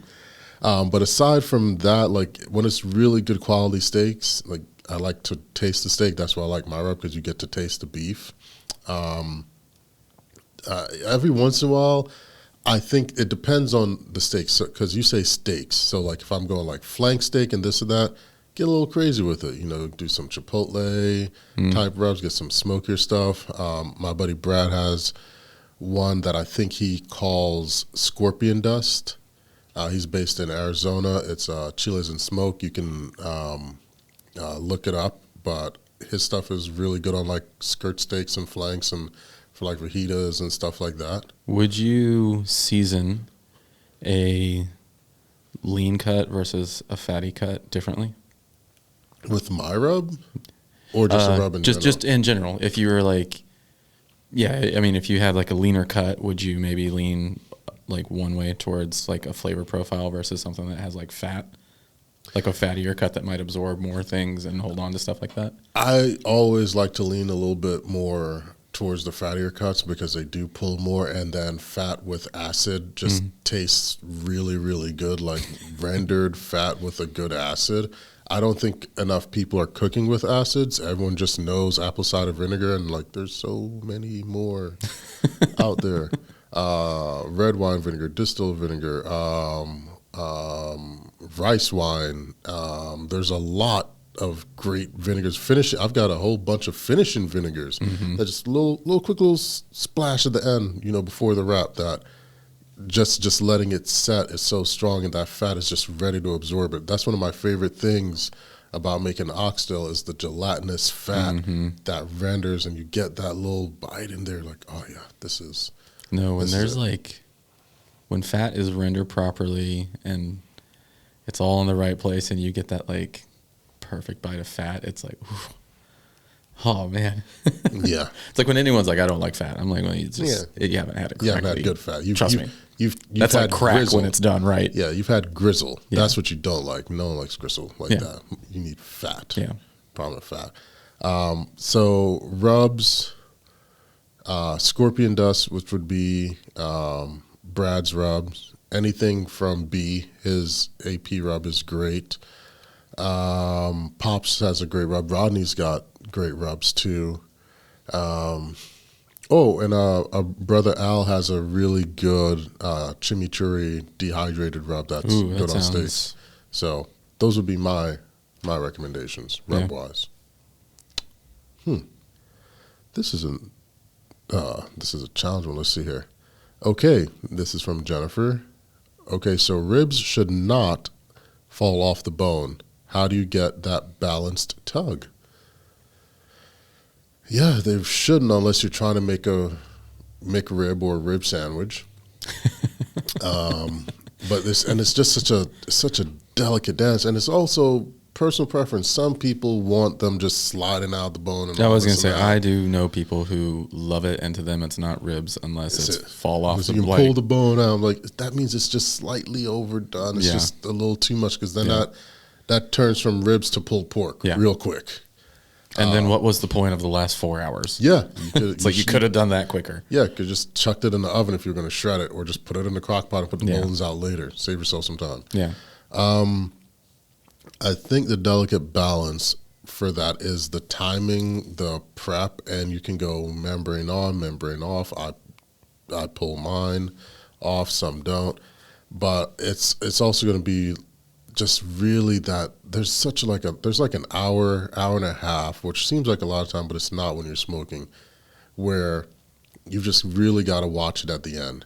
But aside from that, like when it's really good quality steaks, like I like to taste the steak. That's why I like my rub, because you get to taste the beef. Every once in a while, I think it depends on the steaks, because you say steaks. So like if I'm going like flank steak and this and that, get a little crazy with it. Do some chipotle type rubs, get some smokier stuff. My buddy Brad has one that I think he calls Scorpion Dust. He's based in Arizona. It's Chiles and Smoke. You can look it up, but his stuff is really good on like skirt steaks and flanks and for like fajitas and stuff like that. Would you season a lean cut versus a fatty cut differently? With my rub? Or just a rub in general? Just in general. If you were like, if you had like a leaner cut, would you maybe lean like one way towards like a flavor profile versus something that has like fat, like a fattier cut that might absorb more things and hold on to stuff like that? I always like to lean a little bit more towards the fattier cuts because they do pull more, and then fat with acid just tastes really, really good, like rendered fat with a good acid. I don't think enough people are cooking with acids. Everyone just knows apple cider vinegar, and like there's so many more out there. Red wine vinegar, distilled vinegar, rice wine. There's a lot of great vinegars. I've got a whole bunch of finishing vinegars. That just quick little splash at the end, before the wrap, that just letting it set is so strong, and that fat is just ready to absorb it. That's one of my favorite things about making oxtail, is the gelatinous fat that renders, and you get that little bite in there, like, oh yeah, this is. No, when there's when fat is rendered properly and it's all in the right place, and you get that like perfect bite of fat, it's like, oof. Oh man. Yeah. It's like when anyone's like, I don't like fat. I'm like, well, you haven't had it correctly. You haven't had good fat. Trust me. You've That's had like crack grizzle. when it's done right. Yeah, you've had grizzle. Yeah. That's what you don't like. No one likes grizzle like that. You need fat. Yeah. Prominent fat. So rubs, scorpion dust, which would be Brad's rubs. Anything from B, his AP rub is great. Pops has a great rub. Rodney's got great rubs too. And our brother Al has a really good chimichurri dehydrated rub that's good on steaks. So those would be my recommendations, rub wise. This is a challenge one. Let's see here. Okay, this is from Jennifer. Okay, so ribs should not fall off the bone. How do you get that balanced tug? Yeah, they shouldn't, unless you're trying to make a McRib or a rib sandwich. But it's just such a delicate dance, and it's also personal preference. Some people want them just sliding out the bone. And I was going to say, I do know people who love it, and to them it's not ribs unless it's fall off the bone. You blade. Pull the bone out. I'm like, that means it's just slightly overdone. It's just a little too much, because then that turns from ribs to pulled pork real quick. And then what was the point of the last 4 hours? Yeah. It's like you could have done that quicker. Yeah, you could just chucked it in the oven if you were going to shred it, or just put it in the crock pot and put the bones out later. Save yourself some time. Yeah. I think the delicate balance for that is the timing, the prep, and you can go membrane on, membrane off. I pull mine off, some don't. But it's also going to be just really that there's there's like an hour and a half, which seems like a lot of time, but it's not when you're smoking, where you've just really got to watch it at the end.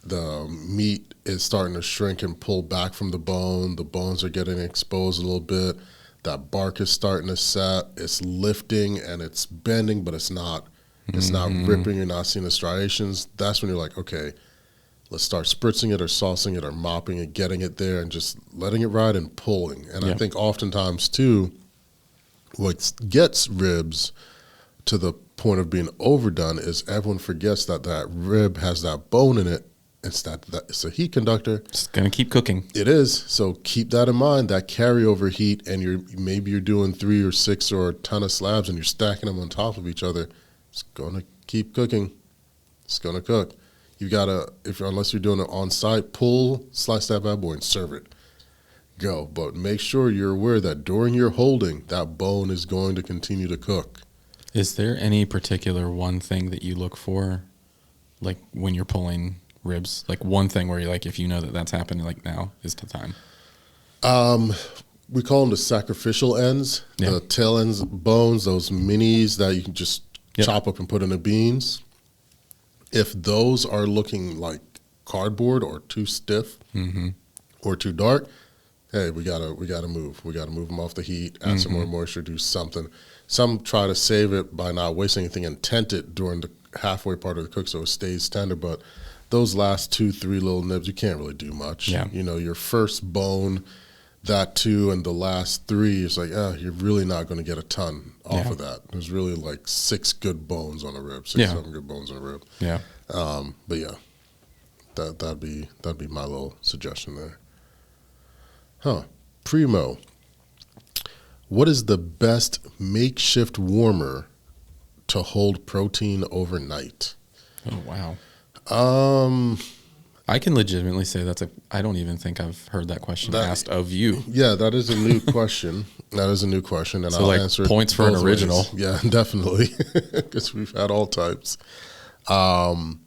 The meat is starting to shrink and pull back from the bone. The bones are getting exposed a little bit. That bark is starting to set. It's lifting and it's bending, but it's not. It's not ripping. You're not seeing the striations. That's when you're like, okay, let's start spritzing it or saucing it or mopping it, getting it there, and just letting it ride and pulling. And I think oftentimes too, what gets ribs to the point of being overdone is everyone forgets that rib has that bone in it. It's a heat conductor. It's going to keep cooking. It is. So keep that in mind, that carryover heat, and maybe you're doing 3 or 6 or a ton of slabs and you're stacking them on top of each other. It's going to keep cooking. It's going to cook. You got to, unless you're doing it on site, slice that bad boy and serve it. Go. But make sure you're aware that during your holding, that bone is going to continue to cook. Is there any particular one thing that you look for, like when you're pulling ribs, like one thing where you're like, if you know that that's happening, like now is the time? We call them the sacrificial ends, the tail ends bones, those minis that you can just chop up and put in the beans. If those are looking like cardboard or too stiff or too dark, hey, we gotta move. We gotta move them off the heat, add some more moisture, do something. Some try to save it by not wasting anything and tent it during the halfway part of the cook so it stays tender, but those last 2-3 little nibs, you can't really do much. Yeah. Your first bone, that 2, and the last 3 is like, you're really not going to get a ton off of that. There's really like 6 good bones on a rib, 7 good bones on a rib. Yeah. But yeah, that'd be my little suggestion there. Primo, what is the best makeshift warmer to hold protein overnight? Oh wow. I can legitimately say I don't even think I've heard that question asked of you. Yeah, that is a new question. That is a new question, and so I'll answer points for an original. Ways. Yeah, definitely, because we've had all types. I'll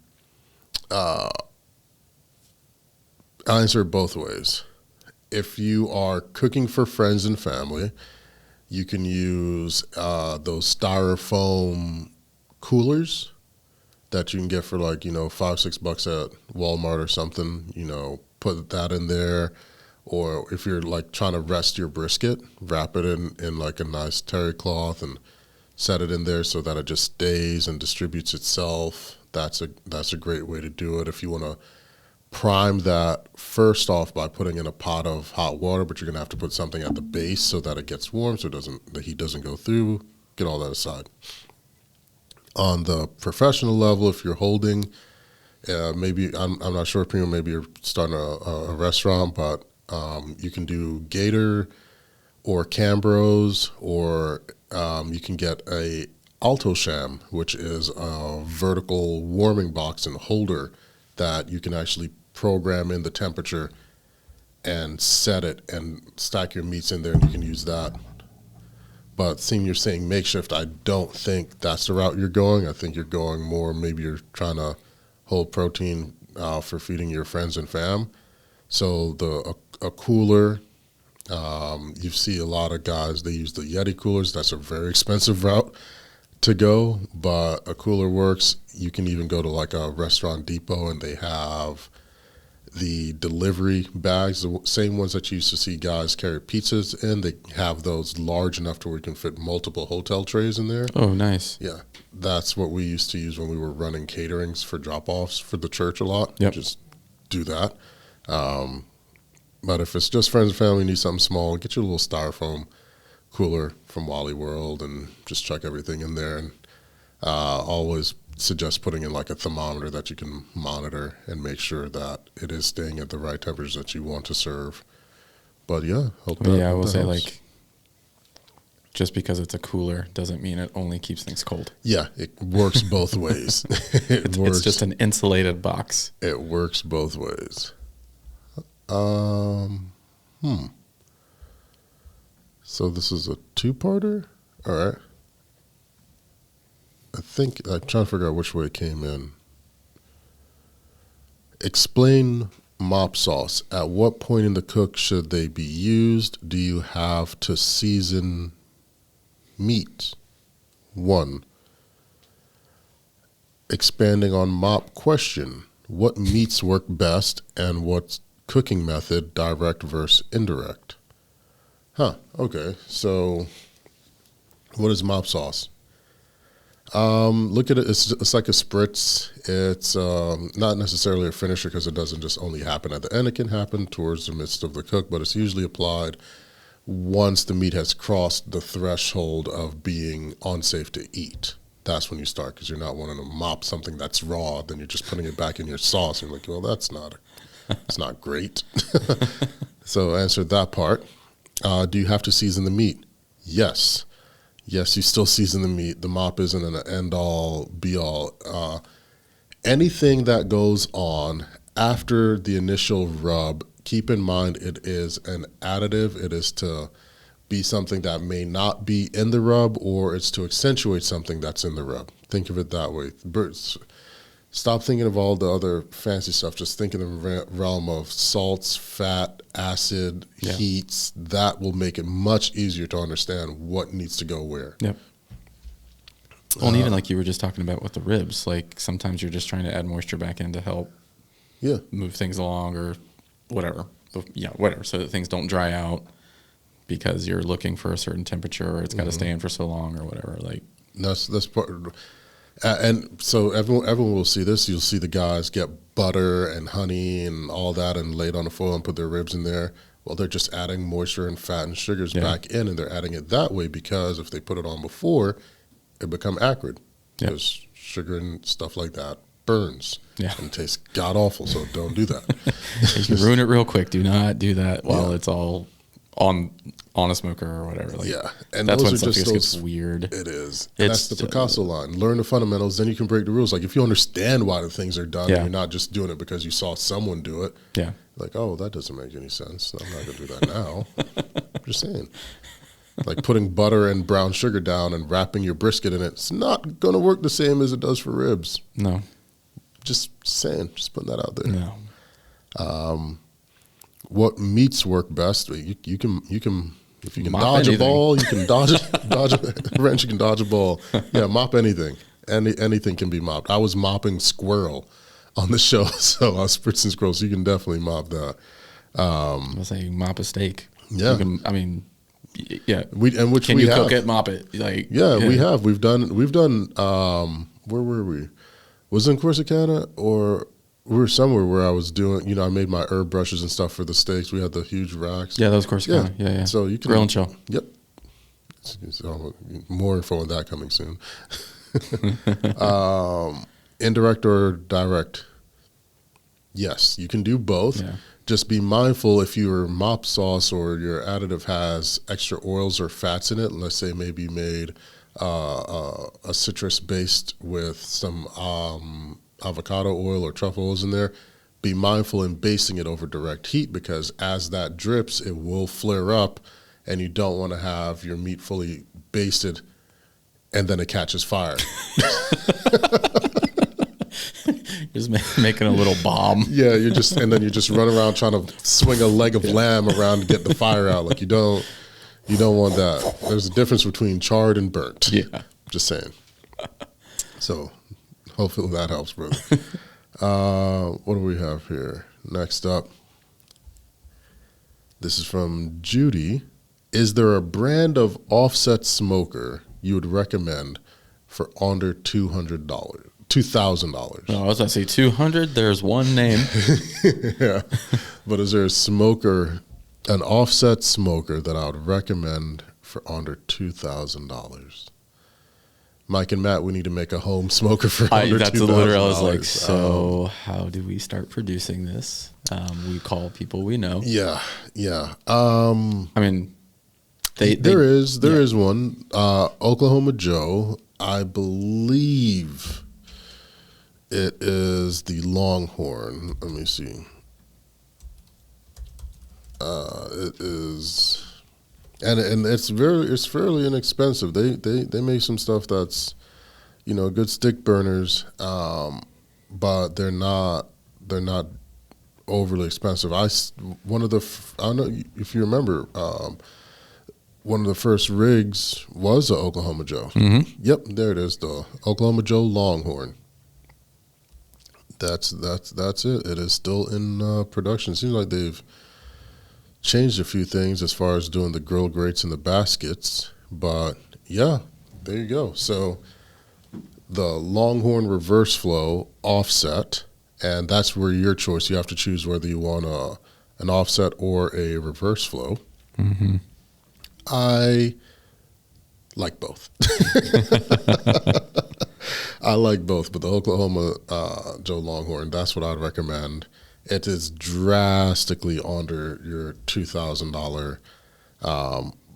answer it both ways. If you are cooking for friends and family, You can use those styrofoam coolers that you can get for like, $5, $6 at Walmart or something. Put that in there. Or if you're like trying to rest your brisket, wrap it in like a nice terry cloth and set it in there so that it just stays and distributes itself. That's a great way to do it. If you want to prime that first off by putting in a pot of hot water, but you're going to have to put something at the base so that it gets warm, so the heat doesn't go through. Get all that aside. On the professional level, if you're holding, maybe I'm not sure, Primo, maybe you're starting a restaurant, but you can do Gator or Cambros, or you can get a Alto-Sham, which is a vertical warming box and holder that you can actually program in the temperature and set it and stack your meats in there, and you can use that. But seeing you're saying makeshift, I don't think that's the route you're going. I think you're going more, maybe you're trying to hold protein for feeding your friends and fam. So a cooler, you see a lot of guys, they use the Yeti coolers. That's a very expensive route to go, but a cooler works. You can even go to like a Restaurant Depot, and they have the delivery bags, the same ones that you used to see guys carry pizzas in. They have those large enough to where you can fit multiple hotel trays in there. Oh, nice. Yeah, that's what we used to use when we were running caterings for drop-offs for the church a lot. Yep. Just do that. But if it's just friends and family, you need something small, get you a little styrofoam cooler from Wally World and just chuck everything in there. And always suggest putting in like a thermometer that you can monitor and make sure that it is staying at the right temperature that you want to serve. But yeah, I will say, like, just because it's a cooler doesn't mean it only keeps things cold. Yeah, it works both ways. It's just an insulated box. It works both ways. So this is a two-parter? All right. I'm trying to figure out which way it came in. Explain mop sauce. At what point in the cook should they be used? Do you have to season meat? 1. Expanding on mop question. What meats work best and what's cooking method, direct versus indirect? Okay. So what is mop sauce? Look at it. It's like a spritz. It's not necessarily a finisher because it doesn't just only happen at the end. It can happen towards the midst of the cook, but it's usually applied once the meat has crossed the threshold of being unsafe to eat. That's when you start, because you're not wanting to mop something that's raw, then you're just putting it back in your sauce. You're like, well, it's not great. So answer that part. Do you have to season the meat? Yes. Yes, you still season the meat. The mop isn't an end-all, be-all. Anything that goes on after the initial rub, keep in mind it is an additive. It is to be something that may not be in the rub, or it's to accentuate something that's in the rub. Think of it that way. Stop thinking of all the other fancy stuff. Just think in the realm of salts, fat, acid, heats. That will make it much easier to understand what needs to go where. Yep. Well, and even like you were just talking about with the ribs, like sometimes you're just trying to add moisture back in to help move things along or whatever. But whatever, so that things don't dry out because you're looking for a certain temperature or it's got to stay in for so long or whatever. Like that's part. And so everyone will see this. You'll see the guys get butter and honey and all that and lay it on the foil and put their ribs in there. Well, they're just adding moisture and fat and sugars back in, and they're adding it that way because if they put it on before, it become acrid because sugar and stuff like that burns and tastes god-awful, so don't do that. You ruin it real quick. Do not do that while it's all on a smoker or whatever. Like, and that's those when are stuff just gets weird. It is. And that's the Picasso line. Learn the fundamentals, then you can break the rules. Like if you understand why the things are done, you're not just doing it because you saw someone do it. Yeah. Like, oh, that doesn't make any sense. I'm not going to do that now. I'm just saying. Like putting butter and brown sugar down and wrapping your brisket in it, it's not going to work the same as it does for ribs. No. Just saying. Just putting that out there. No. What meats work best? You can If you can Mop dodge anything. a ball, you can dodge a wrench. You can dodge a ball. Yeah, mop anything. Anything can be mopped. I was mopping squirrel on the show, so I was spritzing squirrel. So you can definitely mop that. I was saying mop a steak. Yeah. You can, I mean, yeah. Can you cook it, mop it? Like, yeah, we have. We've done. Where were we? Was it in Corsicana, or we were somewhere where I was doing. I made my herb brushes and stuff for the steaks. We had the huge racks. Yeah, that was Corsicana. Yeah. So you can grill and chill. Yep. So more info on that coming soon. Indirect or direct? Yes, you can do both. Yeah. Just be mindful if your mop sauce or your additive has extra oils or fats in it. Let's say maybe you made a citrus based with some avocado oil or truffle oils in there. Be mindful in basting it over direct heat, because as that drips, it will flare up, and you don't want to have your meat fully basted and then it catches fire. Just making a little bomb. Yeah, you just run around trying to swing a leg of lamb around to get the fire out. Like you don't want that. There's a difference between charred and burnt. Yeah. Just saying. So hopefully that helps, brother. What do we have here? Next up. This is from Judy. Is there a brand of offset smoker you would recommend for under $2,000? No, I was going to say 200. There's one name. Yeah. But is there a smoker, an offset smoker that I would recommend for under $2,000? Mike and Matt, we need to make a home smoker for under $2,000. That's literally, I was like, so how do we start producing this? We call people we know. Yeah. I mean, there is one. Oklahoma Joe, I believe it is the Longhorn. Let me see. It is, and it's fairly inexpensive. They make some stuff that's, good stick burners, but they're not overly expensive. I don't know if you remember. One of the first rigs was the Oklahoma Joe. Mm-hmm. Yep, there it is, the Oklahoma Joe Longhorn. That's it. It is still in production. It seems like they've changed a few things as far as doing the grill grates and the baskets, but yeah, there you go. So the Longhorn reverse flow offset, and that's where your choice. You have to choose whether you want an offset or a reverse flow. Mm-hmm. I like both. I like both, but the Oklahoma Joe Longhorn, that's what I'd recommend. It is drastically under your $2,000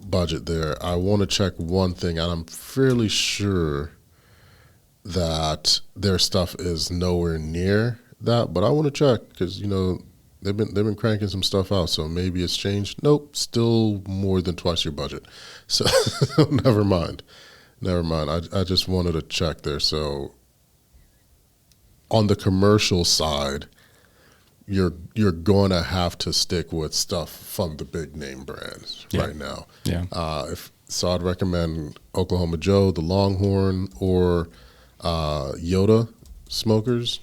budget there. I want to check one thing, and I'm fairly sure that their stuff is nowhere near that, but I want to check because, they've been cranking some stuff out, so maybe it's changed. Nope, still more than twice your budget. So never mind. I just wanted to check there. So on the commercial side, you're going to have to stick with stuff from the big name brands right now. Yeah. So I'd recommend Oklahoma Joe, the Longhorn, or Yoda smokers.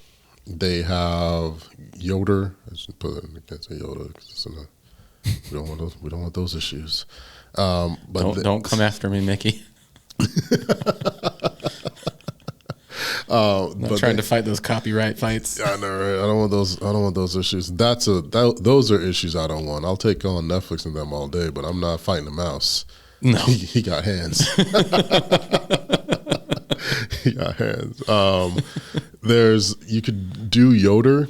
They have Yoder. I should put it in against Yoda because we don't want those issues. But don't come after me, Mickey. Not trying to fight those copyright fights. I know, right? I don't want those issues. Those are issues I don't want. I'll take on Netflix and them all day, but I'm not fighting a mouse. No, he got hands. He got hands. You could do Yoder.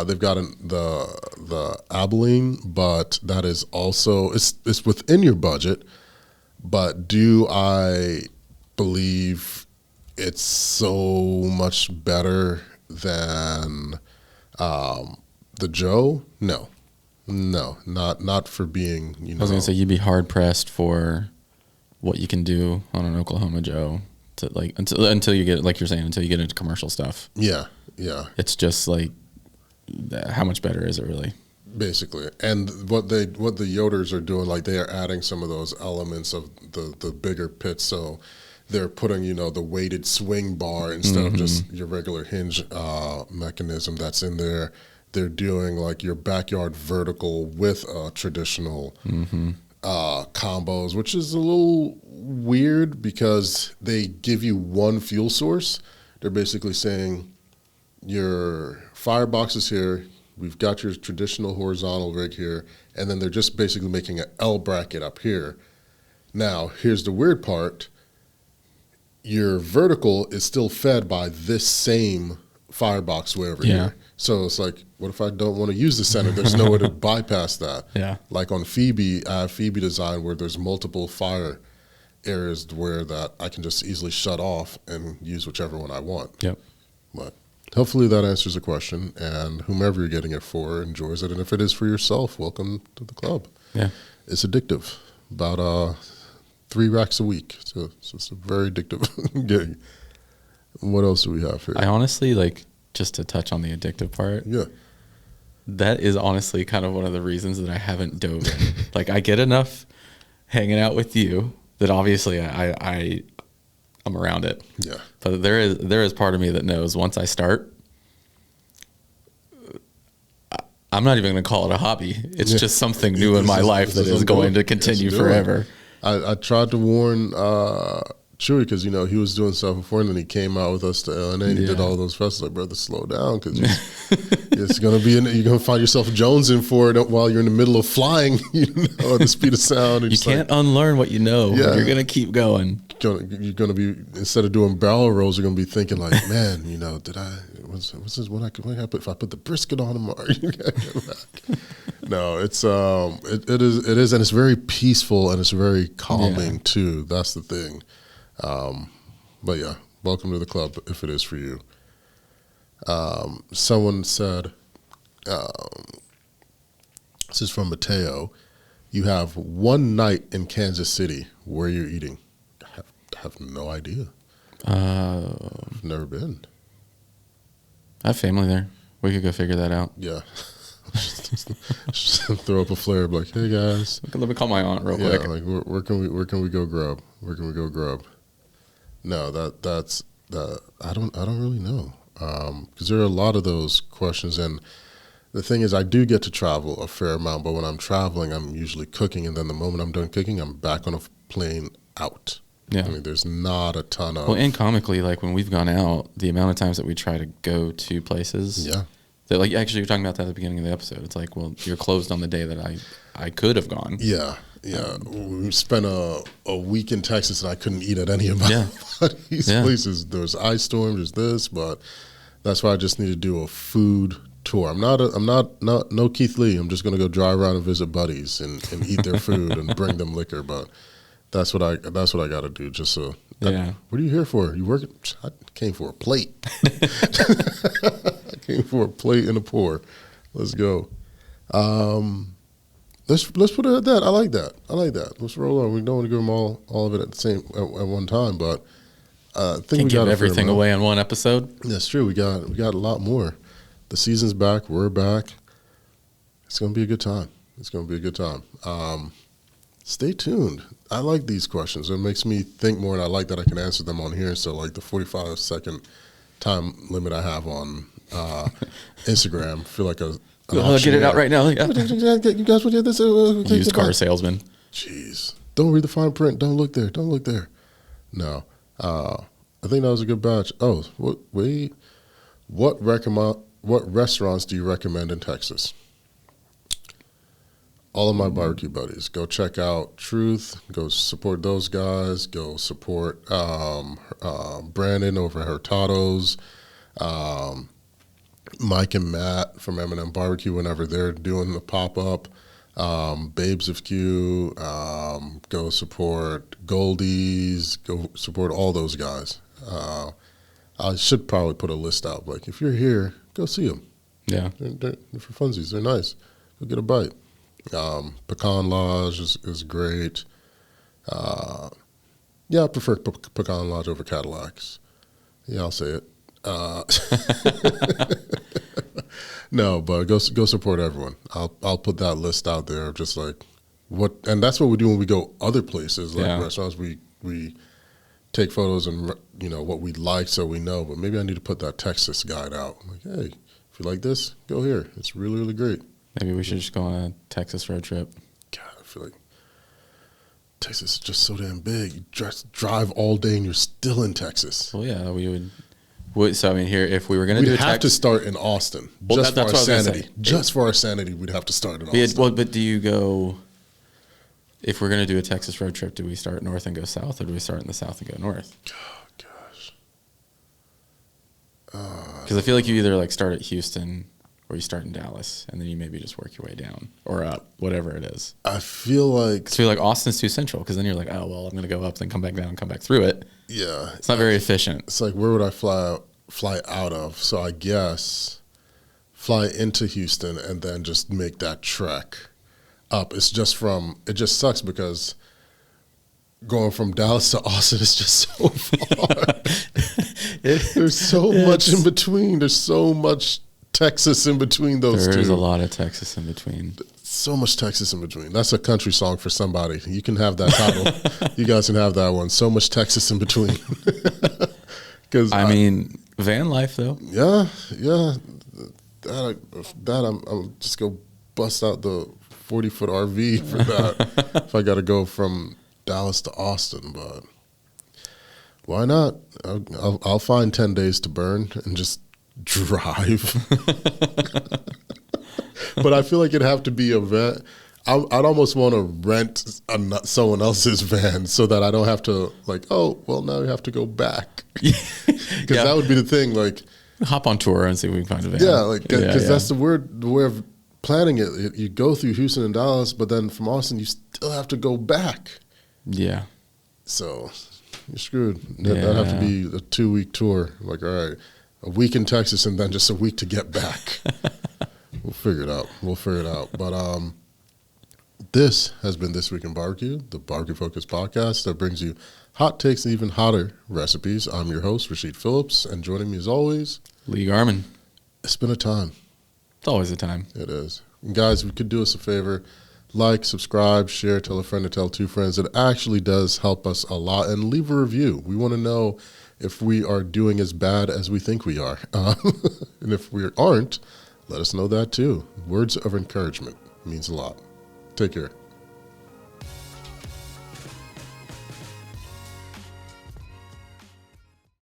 They've got the Abilene, but that is also it's within your budget. But do I believe it's so much better than the Joe? No, not for being. I was gonna say you'd be hard pressed for what you can do on an Oklahoma Joe to until you get, like you're saying, until you get into commercial stuff. Yeah. It's just like, how much better is it really? basically. And what the Yoders are doing, like they are adding some of those elements of the bigger pits. So they're putting, the weighted swing bar instead of just your regular hinge mechanism that's in there. They're doing like your backyard vertical with traditional combos, which is a little weird because they give you one fuel source. They're basically saying your firebox is here, we've got your traditional horizontal rig here, and then they're just basically making an L bracket up here. Now, here's the weird part. Your vertical is still fed by this same firebox way over here. So it's like, what if I don't want to use the center? There's no way to bypass that. Yeah. Like on Phoebe, I have Phoebe design where there's multiple fire areas where that I can just easily shut off and use whichever one I want. Yep. But hopefully that answers the question, and whomever you're getting it for enjoys it. And if it is for yourself, welcome to the club. Yeah. It's addictive. About 3 racks a week. So it's a very addictive gig. What else do we have here? I honestly, like, just to touch on the addictive part. Yeah. That is honestly kind of one of the reasons that I haven't dove in. Like, I get enough hanging out with you that obviously I'm around it. Yeah. But there is part of me that knows once I start, I'm not even going to call it a hobby. It's just something new in my life that is going to continue forever. I tried to warn Chewy because, he was doing stuff before, and then he came out with us to LNA and he did all those festivals. Like, brother, slow down because it's going to be you're going to find yourself jonesing for it while you're in the middle of flying, at the speed of sound. You can't unlearn what you know. Yeah. You're going to keep going. You're going to be, instead of doing barrel rolls, you're going to be thinking like, man, what's this? If I put the brisket on tomorrow, No, it's it is, and it's very peaceful and it's very calming too. That's the thing. But yeah, welcome to the club if it is for you. Someone said, this is from Mateo, you have one night in Kansas City. Where you're eating? I have no idea. I've never been. I have family there. We could go figure that out. Yeah. Just throw up a flare, like, hey guys. Let me call my aunt real quick. Like, where can we go grub? Where can we go grub? No, that's I don't really know, because there are a lot of those questions, and the thing is, I do get to travel a fair amount, but when I'm traveling, I'm usually cooking, and then the moment I'm done cooking, I'm back on a plane out. Yeah, I mean, there's not a ton of. Well, and comically, like when we've gone out, the amount of times that we try to go to places. Yeah. That, like, actually, you're talking about that at the beginning of the episode. It's like, well, you're closed on the day that I could have gone. Yeah. Yeah, we spent a week in Texas, and I couldn't eat at any of these places. There's ice storms, there's this, but that's why I just need to do a food tour. I'm not no Keith Lee. I'm just gonna go drive around and visit buddies and eat their food and bring them liquor. But that's what I got to do. Just so. Yeah. What are you here for? You working? I came for a plate. I came for a plate and a pour. Let's go. Let's put it at that. I like that. Let's roll on. We don't want to give them all of it at one time, but I think can't we got give everything away in one episode. That's true. We got a lot more. The season's back. We're back. It's gonna be a good time. Stay tuned. I like these questions. It makes me think more, and I like that I can answer them on here. So, like the 45-second time limit I have on Instagram, I feel like I'll get it out right now. Yeah. You guys want to get this? Used car salesman. Jeez. Don't read the fine print. Don't look there. No. I think that was a good batch. Oh, what restaurants do you recommend in Texas? All of my barbecue buddies. Go check out Truth. Go support those guys. Go support Brandon over at Hurtado's. Mike and Matt from M&M Barbecue whenever they're doing the pop-up. Babes of Q. Go support Goldies. Go support all those guys. I should probably put a list out. Like, if you're here, go see them. Yeah. They're for funsies. They're nice. Go get a bite. Pecan Lodge is great. I prefer Pecan Lodge over Cadillacs. Yeah, I'll say it. No, but go support everyone. I'll put that list out there of just like what, and that's what we do when we go other places like restaurants. We take photos and what we like so we know. But maybe I need to put that Texas guide out. I'm like, hey, if you like this, go here. It's really, really great. Maybe we should just go on a Texas road trip. God, I feel like Texas is just so damn big. You just drive all day and you're still in Texas. Well, yeah, we would. So I mean, here, if we were going to do, we'd have to start in Austin just for our sanity. Just for our sanity, we'd have to start in Austin. Well, but do you go? If we're going to do a Texas road trip, do we start north and go south, or do we start in the south and go north? Oh gosh. Because I feel like you either like start at Houston or you start in Dallas, and then you maybe just work your way down or up, whatever it is. I feel like Austin's too central, because then you're like, oh well, I'm going to go up, then come back down, come back through it. Yeah, it's not very efficient. It's like, where would I fly out of? So I guess fly into Houston and then just make that trek up. It just sucks because going from Dallas to Austin is just so far. There's so much in between. There's so much Texas in between those two. There's a lot of Texas in between. So much Texas in between. That's a country song for somebody. You can have that title. You guys can have that one. So much Texas in between. Because I mean, van life though. Yeah. That I'm just go bust out the 40-foot RV for that. If I got to go from Dallas to Austin, but why not? I'll find 10 days to burn and just drive. But I feel like it'd have to be a van. I'd almost want to rent someone else's van so that I don't have to like, oh, well, now you have to go back. Because that would be the thing. Like, hop on tour and see if we can find a van. Yeah, like because that's the way of planning it. You go through Houston and Dallas, but then from Austin, you still have to go back. Yeah. So you're screwed. That'd have to be a 2-week tour. Like, all right, a week in Texas and then just a week to get back. We'll figure it out. But this has been This Week in Barbecue, the barbecue focused podcast that brings you hot takes and even hotter recipes. I'm your host, Rashid Phillips, and joining me as always, Lee Garman. It's been a time. It's always a time. It is. And guys, if you could do us a favor, like, subscribe, share, tell a friend to tell 2 friends. It actually does help us a lot. And leave a review. We want to know if we are doing as bad as we think we are. And if we aren't, let us know that too. Words of encouragement means a lot. Take care.